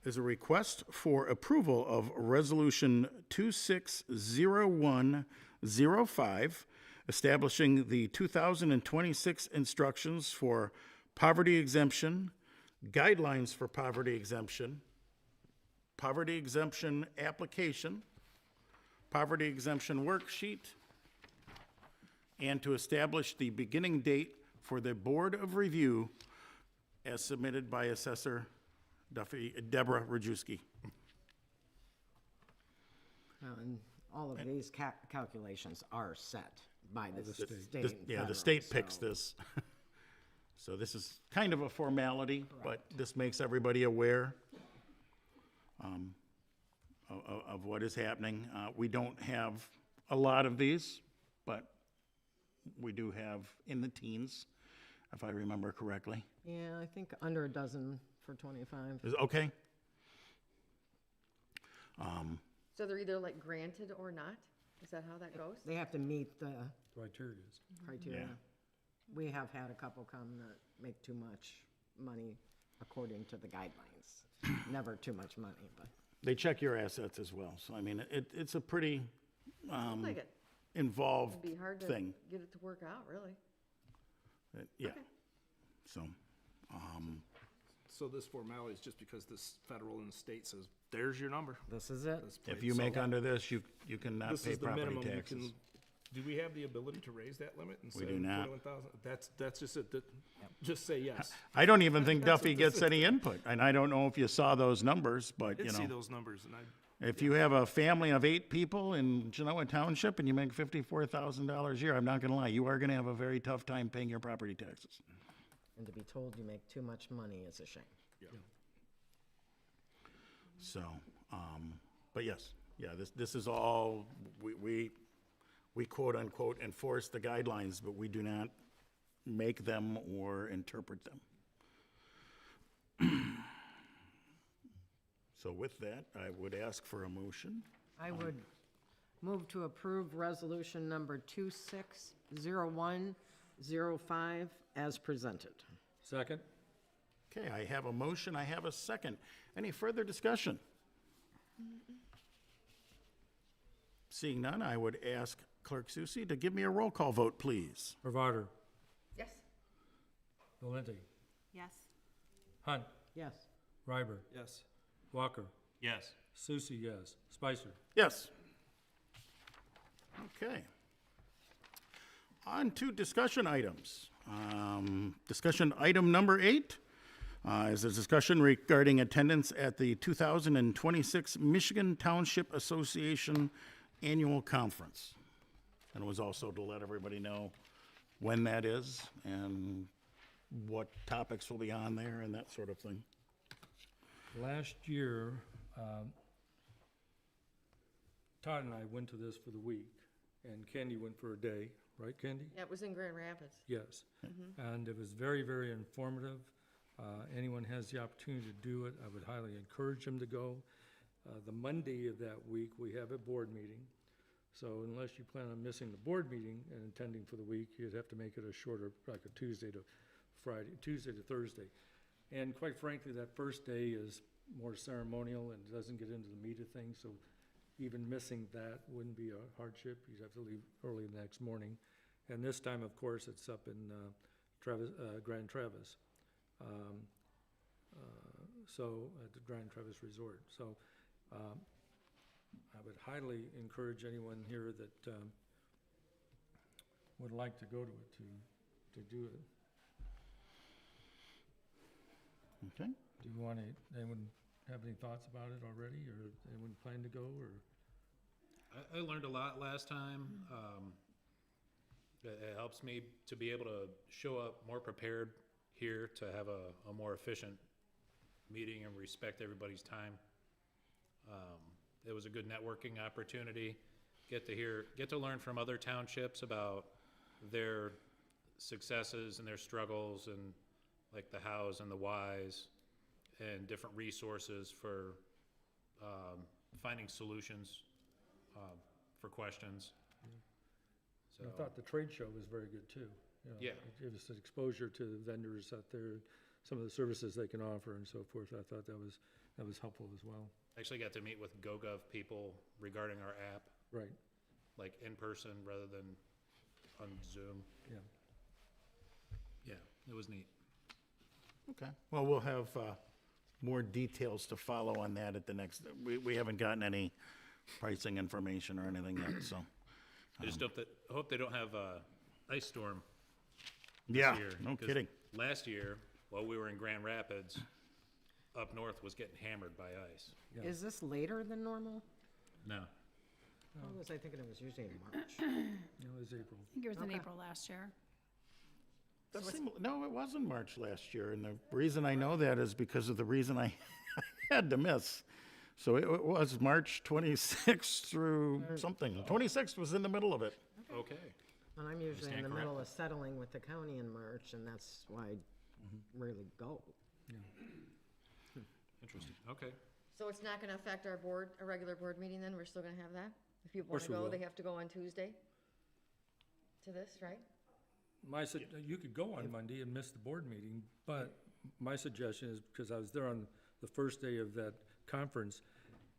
S2: is a request for approval of Resolution 260105, establishing the 2026 instructions for poverty exemption, guidelines for poverty exemption application, poverty exemption worksheet, and to establish the beginning date for the Board of Review as submitted by Assessor Deborah Rajewski.
S9: And all of these calculations are set by the state and
S2: Yeah,
S9: federal,
S2: the state picks
S9: so-
S2: this. So this is kind of a formality, but this makes everybody aware of what is happening. We don't have a lot of these, but we do have in the teens, if I remember correctly.
S9: Yeah, I think under a dozen for 25.
S2: Okay?
S11: So they're either like granted or not? Is that how that goes?
S9: They have to meet the
S6: Criteria.
S9: criteria.
S2: Yeah.
S9: We have had a couple come that make too much money according to the guidelines. Never too much money, but.
S2: They check your assets as well, so I mean, it's a pretty
S11: Sounds like it.
S2: involved
S11: It'd be hard to
S2: thing.
S11: get it to work out, really.
S2: Yeah. So,
S5: So this formality is just because this federal and state says, there's your number.
S9: This is it.
S2: if you make under this, you cannot
S5: This
S2: pay
S5: is the
S2: property
S5: minimum you
S2: taxes.
S5: can, do we have the ability to raise that limit instead
S2: do
S5: of
S2: not.
S5: 21,000? That's just it, just say yes.
S2: I don't even think
S5: That's
S2: Duffy
S5: what this
S2: gets any input, and I don't know if you saw those numbers, but,
S5: I
S2: you
S5: did see
S2: know,
S5: those numbers, and
S2: if you have a family of 8 people in Genoa Township and you make $54,000 a year, I'm not gonna lie, you are gonna have a very tough time paying your property taxes.
S9: And to be told you make too much money is a shame.
S2: So, but yes, yeah, this is all, we quote unquote enforce the guidelines, but we do not make them or interpret them. So with that, I would ask for a motion.
S9: I would move to approve resolution number 260105 as presented.
S6: Second?
S2: Okay, I have a motion, I have a second. Any further discussion? Seeing none, I would ask Clerk Susie to give me a roll call vote, please.
S6: Provider?
S11: Yes.
S6: Valenti?
S16: Yes.
S6: Hunt?
S9: Yes.
S6: Reiber?
S5: yes.
S6: Walker?
S10: Yes.
S6: Susie, yes. Spicer?
S2: Yes. Okay. On to discussion items. Discussion item number 8 is a discussion regarding attendance at the 2026 Michigan Township Association Annual Conference. And it was also to let everybody know when that is and what topics will be on there and that sort of thing.
S6: Last year, Todd and I went to this for the week, and Candy went for a day, right, Candy?
S11: Yeah, it was in Grand Rapids.
S6: Yes. And it was very, very informative. Anyone has the opportunity to do it, I would highly encourage them to go. The Monday of that week, we have a board meeting. So unless you plan on missing the board meeting and attending for the week, you'd have to make it a shorter, like a Tuesday to Thursday. And quite frankly, that first day is more ceremonial and doesn't get into the meat of things, so even missing that wouldn't be a hardship. You'd have to leave early the next morning. And this time, of course, it's up in Grand Traverse. So, at the Grand Traverse Resort. So, I would highly encourage anyone here that would like to go to it to do it.
S2: Okay.
S6: Do you want anyone have any thoughts about it already, or anyone plan to go, or?
S10: I learned a lot last time. It helps me to be able to show up more prepared here, to have a more efficient meeting and respect everybody's time. It was a good networking opportunity. Get to learn from other townships about their successes and their struggles, and like the hows and the whys, and different resources for finding solutions for questions. So,
S6: I thought the trade show was very good too. You know,
S10: Yeah.
S6: It gave us exposure to the vendors out there, some of the services they can offer and so forth. I thought that was helpful as well.
S10: I actually got to meet with GoGov people regarding our app,
S6: Right,
S10: like in person rather than on Zoom.
S6: yeah.
S10: Yeah, it was neat.
S2: Okay. Well, we'll have more details to follow on that at the next, we haven't gotten any pricing information or anything yet, so.
S10: I just hope they don't have a ice storm this
S2: Yeah,
S10: year.
S2: no
S10: 'cause
S2: kidding.
S10: Last year, while we were in Grand Rapids, up north was getting hammered by ice.
S6: Yeah.
S9: Is this later than normal?
S10: No.
S9: What was I thinking it was usually in March?
S6: No, it was April.
S12: I think it was in
S9: Okay.
S12: April last year.
S2: No, it wasn't March last year, and the reason I know that is because of the reason I had to miss. So it was March 26th through something. 26th was in the middle of it.
S10: Okay.
S9: And I'm usually in
S10: stand
S9: the middle of
S10: corrected.
S9: settling with the county in March, and that's why I rarely go.
S10: Interesting. Okay.
S11: So it's not gonna affect our regular board meeting then? We're still gonna have that? If people wanna
S6: course we
S11: go,
S6: will.
S11: they have to go on Tuesday to this, right?
S6: You could go on Monday and miss the board meeting, but my suggestion is, because I was there on the first day of that conference,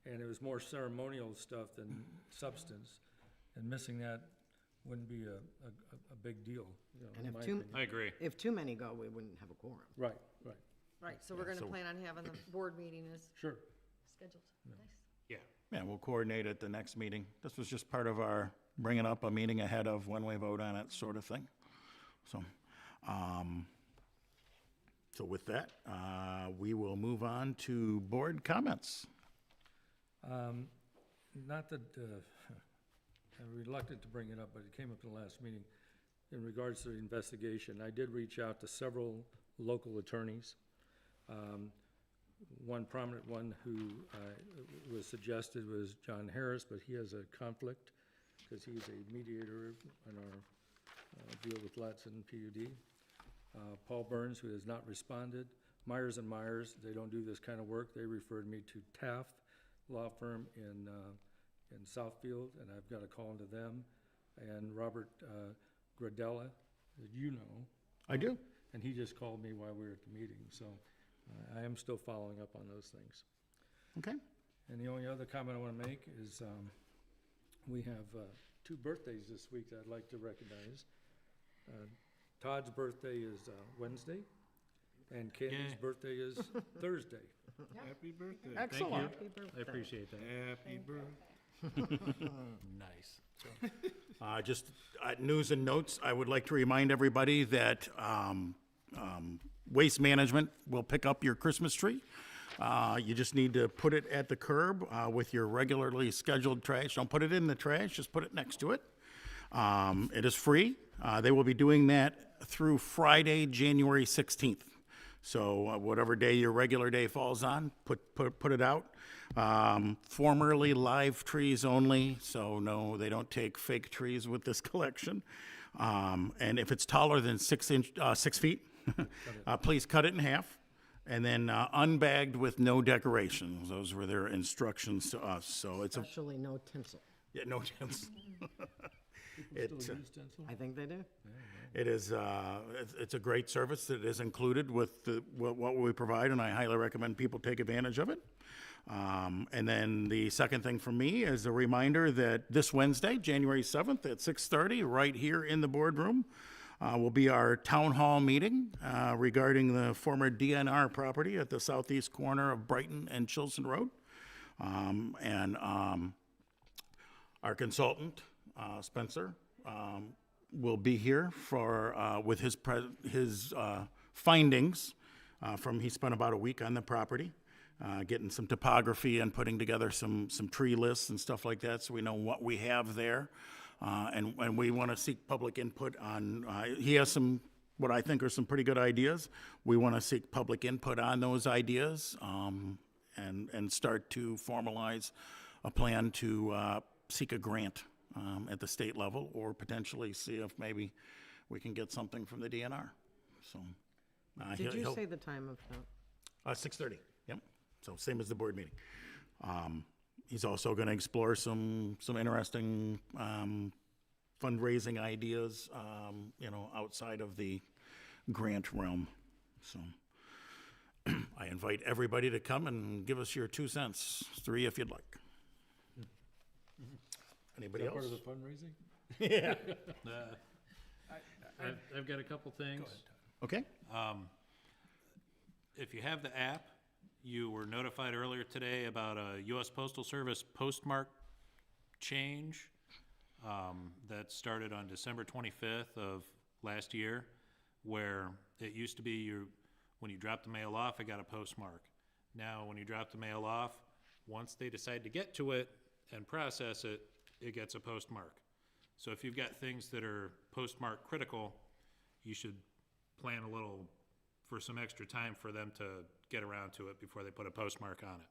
S6: and it was more ceremonial stuff than substance, and missing that wouldn't be a big deal, you know,
S9: And
S6: in
S9: if
S6: my
S9: too,
S6: opinion.
S10: I agree.
S9: if too many go, we wouldn't have a quorum.
S6: Right, right,
S11: Right, so we're gonna
S2: so-
S11: plan on having the board meeting as
S6: sure.
S11: scheduled. Nice.
S10: Yeah.
S2: Yeah, we'll coordinate at the next meeting. This was just part of our bringing up a meeting ahead of when we vote on it sort of thing. So, so with that, we will move on to board comments.
S6: Not that, I'm reluctant to bring it up, but it came up in the last meeting. In regards to the investigation, I did reach out to several local attorneys. One prominent one who was suggested was John Harris, but he has a conflict because he's a mediator in our deal with lots and PUD. Paul Burns, who has not responded. Myers and Myers, they don't do this kind of work. They referred me to Taft Law Firm in Southfield, and I've got a call into them. And Robert Gradella, that you know.
S2: I do.
S6: And he just called me while we were at the meeting, so I am still following up on those things.
S2: Okay.
S6: And the only other comment I want to make is we have 2 birthdays this week that I'd like to recognize. Todd's birthday is Wednesday, and Candy's birthday is Thursday.
S5: Happy birthday.
S9: Excellent.
S10: I appreciate that.
S5: Happy birthday.
S2: Nice. Just news and notes, I would like to remind everybody that Waste Management will pick up your Christmas tree. You just need to put it at the curb with your regularly scheduled trash. Don't put it in the trash, just put it next to it. It is free. They will be doing that through Friday, January 16th. So whatever day your regular day falls on, put it out. Formerly live trees only, so no, they don't take fake trees with this collection. And if it's taller than 6 feet, please cut it in half. And then unbagged with no decorations. Those were their instructions to us. So it's
S9: Especially no tinsel.
S2: yeah, no tinsel.
S6: People still use stencil?
S9: I think they do.
S2: It is, it's a great service that is included with what we provide, and I highly recommend people take advantage of it. And then the second thing for me is a reminder that this Wednesday, January 7th at 6:30, right here in the boardroom, will be our town hall meeting regarding the former DNR property at the southeast corner of Brighton and Chilson Road. Our consultant, Spencer, will be here for with his findings from he spent about a week on the property, getting some topography and putting together some tree lists and stuff like that, so we know what we have there, and we want to seek public input on. He has some what I think are some pretty good ideas. We want to seek public input on those ideas and start to formalize a plan to seek a grant at the state level, or potentially see if maybe we can get something from the DNR. So,
S9: Did you say the time of that?
S2: 6:30. Yep. So same as the board meeting. He's also going to explore some interesting fundraising ideas, outside of the grant realm. So I invite everybody to come and give us your 2 cents, 3 if you'd like. Anybody
S6: Is that
S2: else?
S6: part of the fundraising?
S2: Yeah.
S10: I've got a couple things.
S2: Okay.
S10: If you have the app, you were notified earlier today about a U.S. Postal Service postmark change that started on December 25th of last year, where it used to be when you dropped the mail off, it got a postmark. Now, when you drop the mail off, once they decide to get to it and process it, it gets a postmark. So if you've got things that are postmark critical, you should plan a little for some extra time for them to get around to it before they put a postmark on it.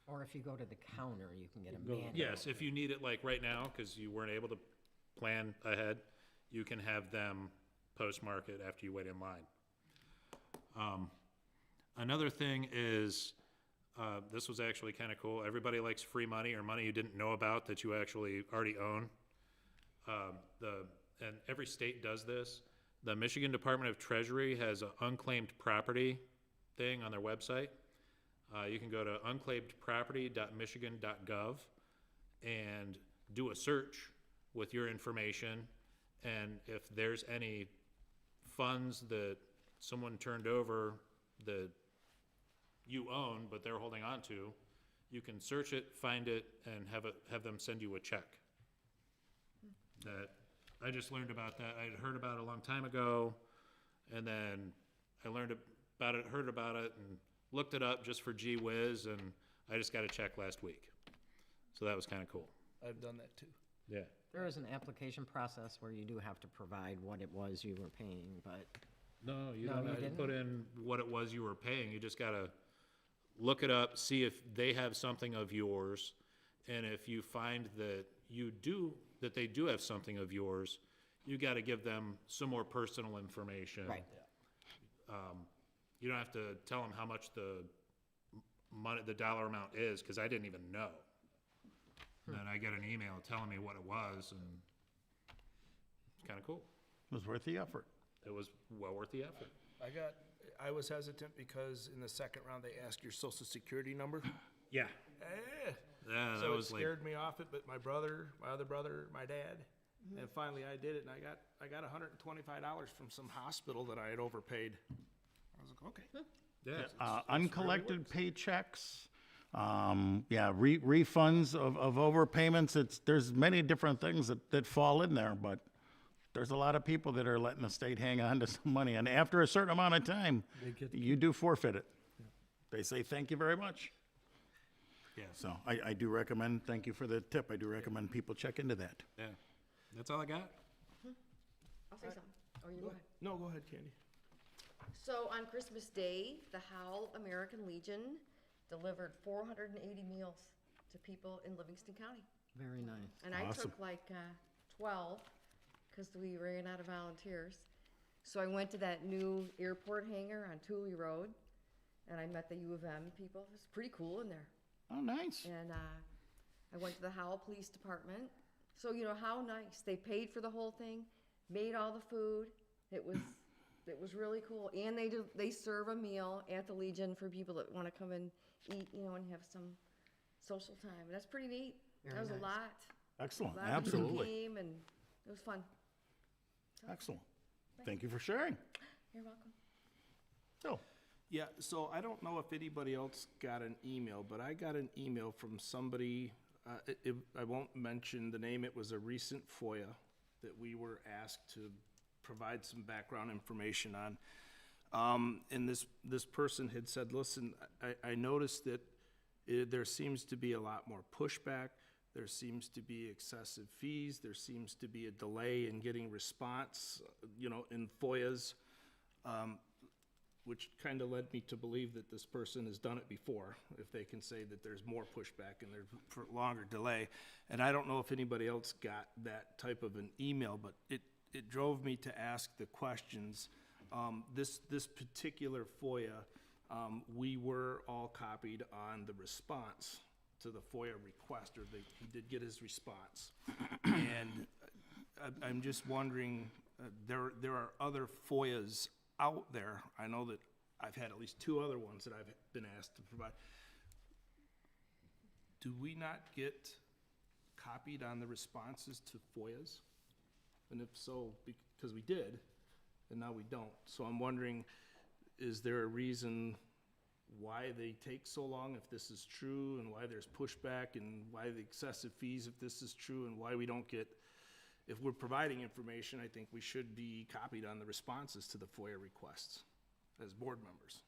S9: Or if you go to the counter, you can get a manual.
S10: Yes, if you need it like right now, because you weren't able to plan ahead, you can have them postmark it after you wait in line. Another thing is, this was actually kind of cool. Everybody likes free money or money you didn't know about that you actually already own. And every state does this. The Michigan Department of Treasury has an unclaimed property thing on their website. You can go to unclaimedproperty.michigan.gov and do a search with your information, and if there's any funds that someone turned over that you own, but they're holding on to, you can search it, find it, and have them send you a check. That, I just learned about that. I had heard about it a long time ago, and then I learned about it, heard about it, and looked it up just for gee whiz, and I just got a check last week. So that was kind of cool.
S5: I've done that too.
S10: Yeah.
S9: There is an application process where you do have to provide what it was you were paying, but
S10: No, you
S9: No,
S10: don't
S9: you
S10: have to
S9: didn't?
S10: put in what it was you were paying. You just gotta look it up, see if they have something of yours, and if you find that that they do have something of yours, you gotta give them some more personal information.
S9: Right.
S10: You don't have to tell them how much the money, the dollar amount is, because I didn't even know. And then I get an email telling me what it was, and it's kind of cool.
S2: It was worth the effort.
S10: It was well worth the effort.
S5: I was hesitant because in the second round, they asked your social security number.
S10: Yeah. Yeah,
S5: So
S10: that
S5: it
S10: was like,
S5: scared me off it, but my other brother, my dad, and finally I did it, and I got $125 from some hospital that I had overpaid. I was like, okay.
S10: yeah.
S2: Uncollected paychecks, refunds of overpayments. There's many different things that fall in there, but there's a lot of people that are letting the state hang on to some money, and after a certain amount of time, you do forfeit it. They say, thank you very much.
S10: Yeah.
S2: So I do recommend, thank you for the tip, I do recommend people check into that.
S10: Yeah. That's all I got.
S11: I'll say something, or you go ahead.
S5: No, go ahead, Candy.
S11: So on Christmas Day, the Howell American Legion delivered 480 meals to people in Livingston County.
S9: very nice.
S11: And I
S2: Awesome.
S11: took like 12, because we ran out of volunteers. So I went to that new airport hangar on Thule Road, and I met the U of M people. It was pretty cool in there.
S2: Oh, nice.
S11: And I went to the Howell Police Department. So, you know, how nice. They paid for the whole thing, made all the food. It was really cool. And they serve a meal at the Legion for people that want to come and eat, you know, and have some social time. And that's pretty neat.
S9: Very
S11: That was
S9: nice.
S11: a lot.
S2: Excellent,
S11: A lot of people
S2: absolutely.
S11: came, and it was fun.
S2: Excellent. Thank you for sharing.
S11: You're welcome.
S2: So,
S5: Yeah, so I don't know if anybody else got an email, but I got an email from somebody, I won't mention the name, it was a recent FOIA that we were asked to provide some background information on. And this person had said, listen, I noticed that there seems to be a lot more pushback, there seems to be excessive fees, there seems to be a delay in getting response, in FOIAs. Which kind of led me to believe that this person has done it before, if they can say that there's more pushback and there's longer delay. And I don't know if anybody else got that type of an email, but it drove me to ask the questions. This particular FOIA, we were all copied on the response to the FOIA request, or he did get his response. And I'm just wondering, there are other FOIAs out there. I know that I've had at least 2 other ones that I've been asked to provide. Do we not get copied on the responses to FOIAs? And if so, because we did, and now we don't. So I'm wondering, is there a reason why they take so long, if this is true, and why there's pushback, and why the excessive fees, if this is true, and why we don't get, if we're providing information, I think we should be copied on the responses to the FOIA requests as board members.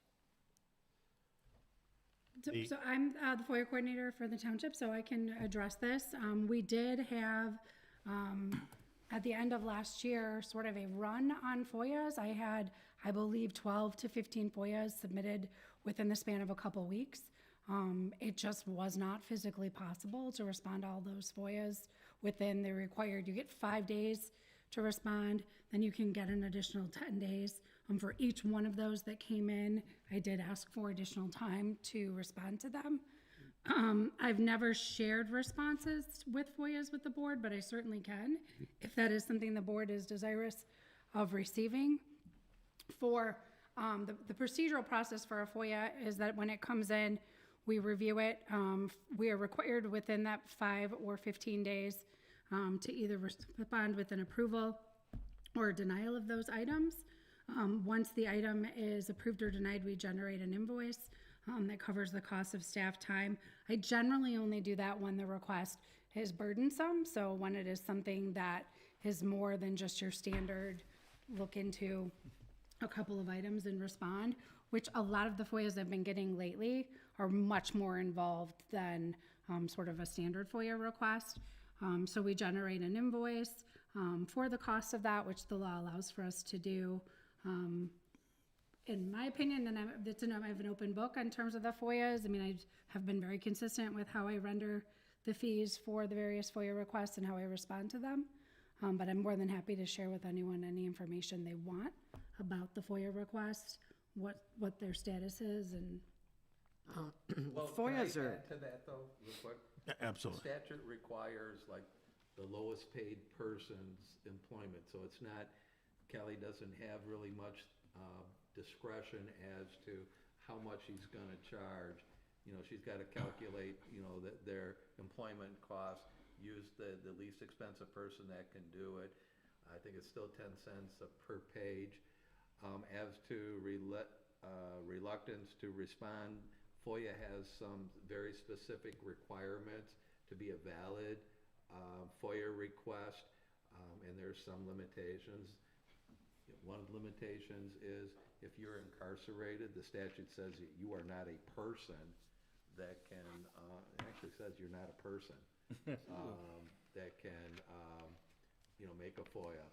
S12: So I'm the FOIA coordinator for the township, so I can address this. We did have, at the end of last year, sort of a run on FOIAs. I had, I believe, 12 to 15 FOIAs submitted within the span of a couple weeks. It just was not physically possible to respond to all those FOIAs within the required. You get 5 days to respond, then you can get an additional 10 days. For each one of those that came in, I did ask for additional time to respond to them. I've never shared responses with FOIAs with the board, but I certainly can, if that is something the board is desirous of receiving. For the procedural process for a FOIA is that when it comes in, we review it. We are required within that 5 or 15 days to either respond with an approval or denial of those items. Once the item is approved or denied, we generate an invoice that covers the cost of staff time. I generally only do that when the request is burdensome, so when it is something that is more than just your standard look into a couple of items and respond, which a lot of the FOIAs I've been getting lately are much more involved than sort of a standard FOIA request. So we generate an invoice for the cost of that, which the law allows for us to do. In my opinion, and I have an open book in terms of the FOIAs. I mean, I have been very consistent with how I render the fees for the various FOIA requests and how I respond to them. But I'm more than happy to share with anyone any information they want about the FOIA request, what their status is, and
S3: Well,
S9: FOIAs
S3: can I
S9: are-
S3: add to that though, real quick?
S2: Absolutely.
S3: The statute requires like the lowest paid person's employment, so it's not, Kelly doesn't have really much discretion as to how much she's gonna charge. You know, she's gotta calculate, you know, their employment costs, use the least expensive person that can do it. I think it's still 10 cents per page. As to reluctance to respond, FOIA has some very specific requirements to be a valid FOIA request, and there's some limitations. One of the limitations is if you're incarcerated, the statute says that you are not a person that can, it actually says you're not a person that can, you know, make a FOIA.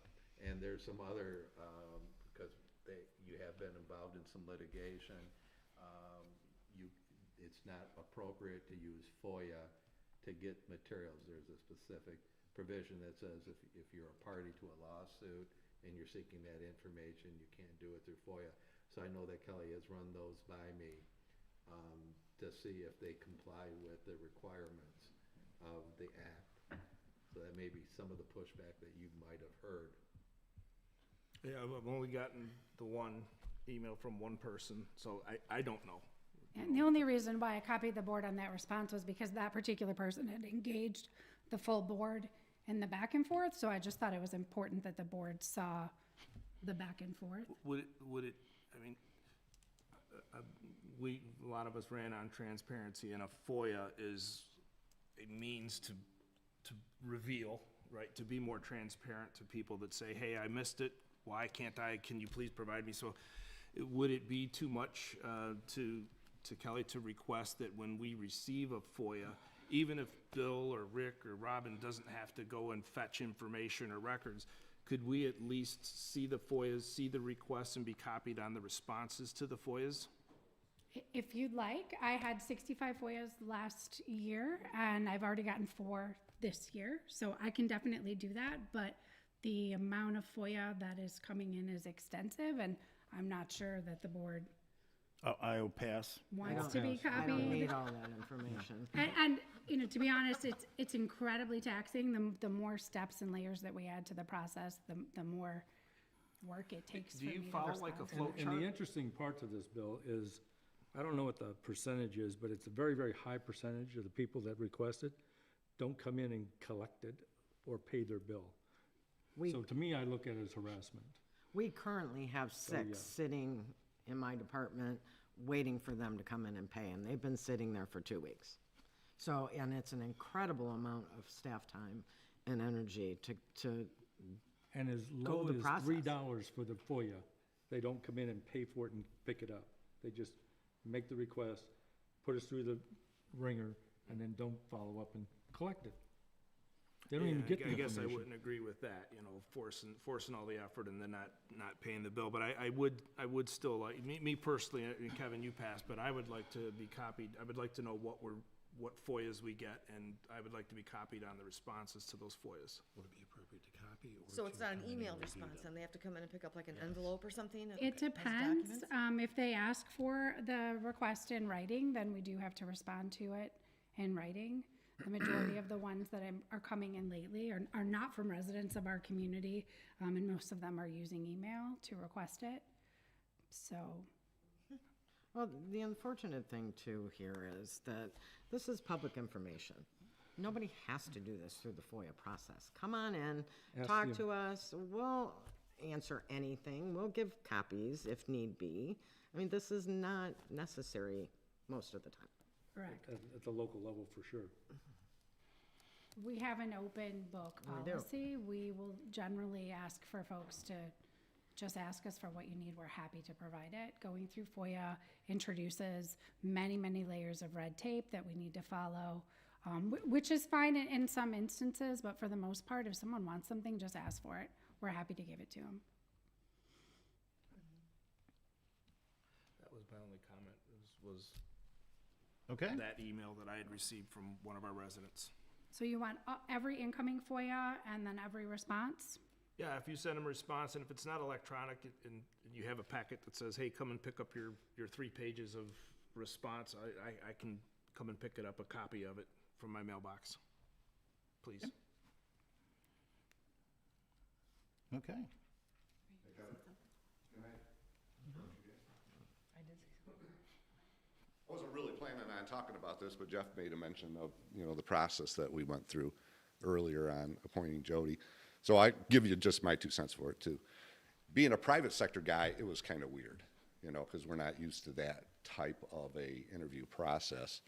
S3: And there's some other, because you have been involved in some litigation, it's not appropriate to use FOIA to get materials. There's a specific provision that says if you're a party to a lawsuit and you're seeking that information, you can't do it through FOIA. So I know that Kelly has run those by me to see if they comply with the requirements of the act. So that may be some of the pushback that you might have heard.
S5: Yeah, I've only gotten the one email from one person, so I don't know.
S12: And the only reason why I copied the board on that response was because that particular person had engaged the full board in the back and forth, so I just thought it was important that the board saw the back and forth.
S5: Would it, I mean, a lot of us ran on transparency, and a FOIA is a means to reveal, right, to be more transparent to people that say, hey, I missed it, why can't I, can you please provide me? So would it be too much to Kelly to request that when we receive a FOIA, even if Bill or Rick or Robin doesn't have to go and fetch information or records, could we at least see the FOIAs, see the requests, and be copied on the responses to the FOIAs?
S12: If you'd like, I had 65 FOIAs last year, and I've already gotten 4 this year, so I can definitely do that, but the amount of FOIA that is coming in is extensive, and I'm not sure that the board
S2: I'll pass.
S12: wants to be
S9: I don't need
S12: copied.
S9: all that information.
S12: And you know, to be honest, it's incredibly taxing. The more steps and layers that we add to the process, the more work it takes for
S5: Do
S12: me
S5: you
S12: to
S5: follow
S12: respond.
S5: like a flow
S6: And
S5: chart?
S6: the interesting part to this, Bill, is, I don't know what the percentage is, but it's a very, very high percentage of the people that request it don't come in and collect it or pay their bill. So to me, I look at it as harassment.
S9: We currently have 6
S6: yeah.
S9: sitting in my department, waiting for them to come in and pay, and they've been sitting there for 2 weeks. So, and it's an incredible amount of staff time and energy to
S6: And as
S9: Go
S6: low
S9: the
S6: as
S9: process.
S6: $3 for the FOIA, they don't come in and pay for it and pick it up. They just make the request, put us through the ringer, and then don't follow up and collect it. They don't even
S5: Yeah,
S6: get the
S5: I guess I
S6: information.
S5: wouldn't agree with that, you know, forcing all the effort and then not paying the bill. But I would still like, me personally, and Kevin, you passed, but I would like to be copied. I would like to know what FOIAs we get, and I would like to be copied on the responses to those FOIAs.
S17: Would it be appropriate to copy or?
S11: So it's
S17: to
S11: not an
S17: come in and
S11: email
S17: review
S11: response,
S17: them?
S11: and they have to come in and pick up like an envelope or something?
S12: It
S11: as
S12: depends.
S11: documents?
S12: If they ask for the request in writing, then we do have to respond to it in writing. The majority of the ones that are coming in lately are not from residents of our community, and most of them are using email to request it. So,
S9: Well, the unfortunate thing too here is that this is public information. Nobody has to do this through the FOIA process. Come on in,
S6: Ask
S9: talk
S6: the-
S9: to us, we'll answer anything, we'll give copies if need be. I mean, this is not necessary most of the time.
S12: Correct.
S6: At the local level, for sure.
S12: We have an open book
S9: We do.
S12: policy. We will generally ask for folks to just ask us for what you need. We're happy to provide it. Going through FOIA introduces many, many layers of red tape that we need to follow, which is fine in some instances, but for the most part, if someone wants something, just ask for it. We're happy to give it to them.
S5: That was my only comment, was
S2: Okay.
S5: that email that I had received from one of our residents.
S12: So you want every incoming FOIA and then every response?
S5: Yeah, if you send them a response, and if it's not electronic, and you have a packet that says, hey, come and pick up your 3 pages of response, I can come and pick it up, a copy of it from my mailbox, please.
S2: Okay.
S7: I wasn't really planning on talking about this, but Jeff made a mention of, the process that we went through earlier on appointing Jody. So I give you just my 2 cents for it too. Being a private sector guy, it was kind of weird, because we're not used to that type of a interview process.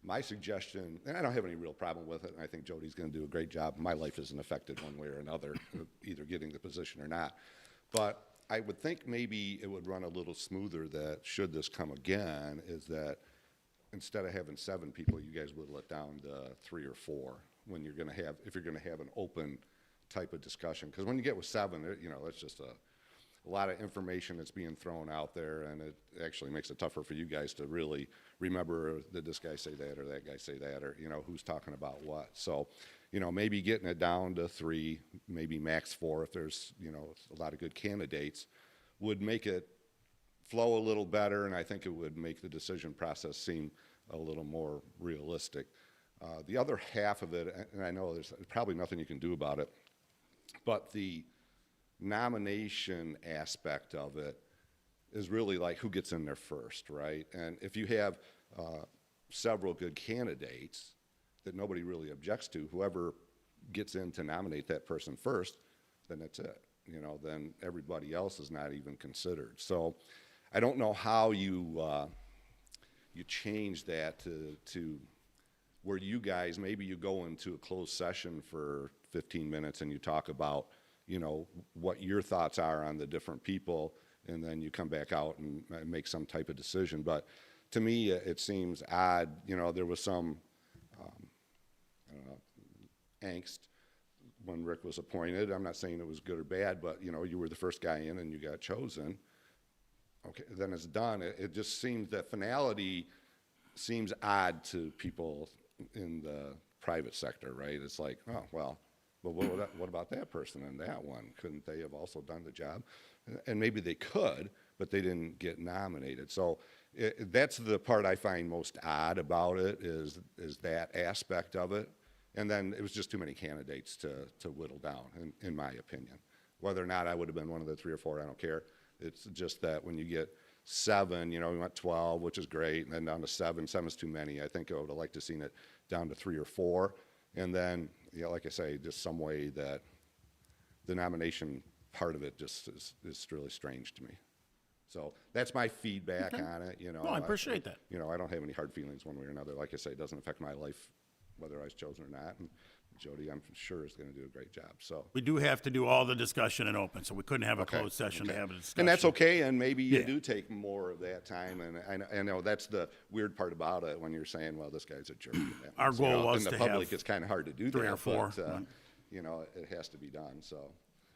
S7: My suggestion, and I don't have any real problem with it, and I think Jody's going to do a great job. My life isn't affected one way or another, either getting the position or not. But I would think maybe it would run a little smoother that, should this come again, is that instead of having 7 people, you guys whittle it down to 3 or 4 when you're going to have, if you're going to have an open type of discussion. Because when you get with 7, it's just a lot of information that's being thrown out there, and it actually makes it tougher for you guys to really remember, did this guy say that or that guy say that, or, who's talking about what. So, maybe getting it down to 3, maybe max 4 if there's, a lot of good candidates, would make it flow a little better, and I think it would make the decision process seem a little more realistic. The other half of it, and I know there's probably nothing you can do about it, but the nomination aspect of it is really like who gets in there first, right? And if you have several good candidates that nobody really objects to, whoever gets in to nominate that person first, then that's it. Then everybody else is not even considered. So I don't know how you change that to where you guys, maybe you go into a closed session for 15 minutes and you talk about, what your thoughts are on the different people, and then you come back out and make some type of decision. But to me, it seems odd. There was some angst when Rick was appointed. I'm not saying it was good or bad, but you were the first guy in and you got chosen. Okay, then it's done. It just seems that finality seems odd to people in the private sector, right? It's like, oh, well, but what about that person and that one? Couldn't they have also done the job? And maybe they could, but they didn't get nominated. So that's the part I find most odd about it, is that aspect of it. And then it was just too many candidates to whittle down, in my opinion. Whether or not I would have been one of the 3 or 4, I don't care. It's just that when you get 7, we went 12, which is great, and then down to 7. 7 is too many. I think I would have liked to have seen it down to 3 or 4. And then, like I say, just some way that the nomination part of it just is really strange to me. So that's my feedback on it,
S2: No, I appreciate that.
S7: I don't have any hard feelings one way or another. Like I say, it doesn't affect my life whether I was chosen or not. And Jody, I'm sure, is going to do a great job. So
S2: We do have to do all the discussion in open, so we couldn't have a
S7: Okay,
S2: closed session to
S7: okay.
S2: have a discussion.
S7: And that's okay, and maybe you
S2: Yeah.
S7: do take more of that time, and I know that's the weird part about it, when you're saying, well, this guy's a jerk.
S2: Our goal was
S7: in
S2: to
S7: the public,
S2: have
S7: it's kind of hard to do
S2: 3
S7: that,
S2: or 4,
S7: but,
S2: right.
S7: it has to be done, so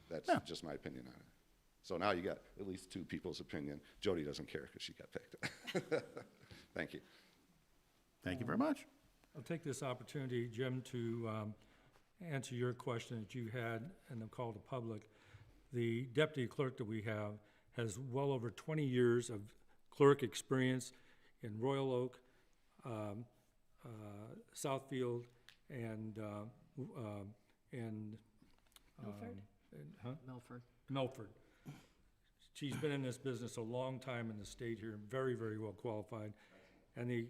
S7: that's
S2: Yeah.
S7: just my opinion on it. So now you got at least 2 people's opinion. Jody doesn't care because she got picked. Thank you.
S2: Thank you very much.
S6: I'll take this opportunity, Jim, to answer your question that you had in the call to public. The deputy clerk that we have has well over 20 years of clerk experience in Royal Oak, Southfield, and
S9: Milford.
S6: Milford. She's been in this business a long time in the state here, very, very well qualified. And the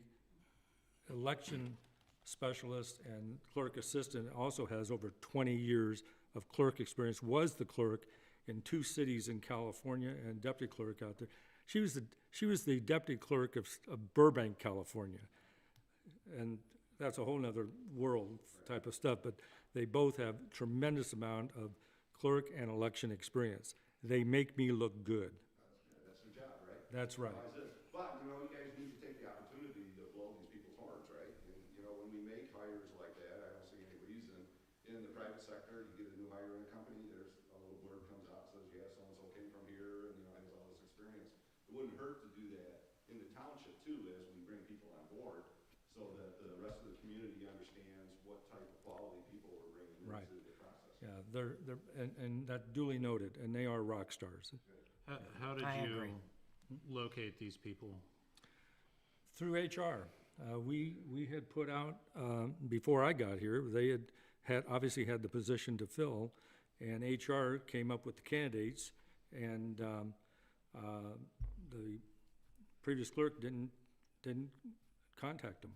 S6: election specialist and clerk assistant, also has over 20 years of clerk experience, was the clerk in 2 cities in California and deputy clerk out there. She was the deputy clerk of Burbank, California. And that's a whole nother world type of stuff, but they both have tremendous amount of clerk and election experience. They make me look good.
S7: That's their job, right?
S6: That's right.
S7: But, you know, you guys need to take the opportunity to blow these people's horns, right? And, you know, when we make hires like that, I don't see any reason. In the private sector, you get a new hire in a company, there's a little blurb comes out, says, yeah, so-and-so came from here and, you know, has all this experience. It wouldn't hurt to do that in the township too, as we bring people on board, so that the rest of the community understands what type of quality people we're bringing
S6: Right.
S7: into the process.
S6: Yeah, and that duly noted, and they are rock stars.
S10: How did
S9: I
S10: you
S9: agree.
S10: locate these people?
S6: Through HR. We had put out, before I got here, they had obviously had the position to fill, and HR came up with the candidates, and the previous clerk didn't contact them.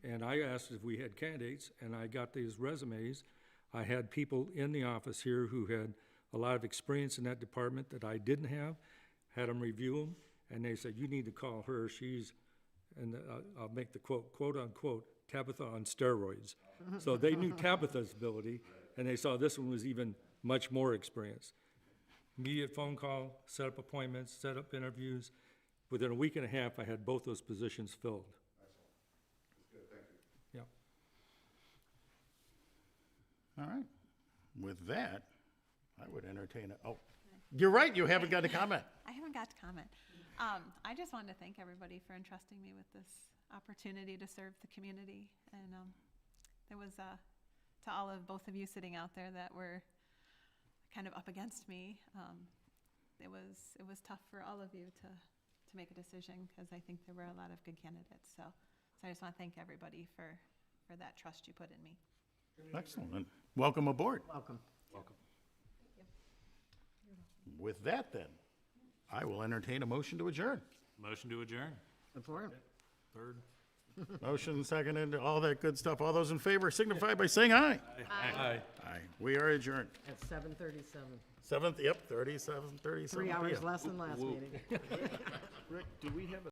S6: And I asked if we had candidates, and I got these resumes. I had people in the office here who had a lot of experience in that department that I didn't have, had them review them, and they said, you need to call her, she's, and I'll make the quote unquote, Tabitha on steroids. So they knew Tabitha's ability, and they saw this one was even much more experienced. Immediate phone call, set up appointments, set up interviews. Within a week and a half, I had both those positions filled.
S7: Excellent. That's good, thank you.
S6: Yeah.
S2: All right. With that, I would entertain it. Oh, you're right, you haven't got a comment.
S16: I haven't got to comment. I just wanted to thank everybody for entrusting me with this opportunity to serve the community. And there was, to all of both of you sitting out there that were kind of up against me, it was tough for all of you to make a decision, because I think there were a lot of good candidates. So I just want to thank everybody for that trust you put in me.
S2: Excellent. And welcome aboard.
S9: Welcome.
S2: Welcome. With that, then, I will entertain a motion to adjourn.
S10: Motion to adjourn.
S9: Support.
S10: Third.
S2: Motion seconded, all that good stuff. All those in favor signify by saying aye.
S6: Aye.
S2: Aye. We are adjourned.
S9: At 7:37.
S2: 7th, yep, 37:37
S9: 3 hours
S2: PM.
S9: less than last meeting.
S10: Rick, do we have a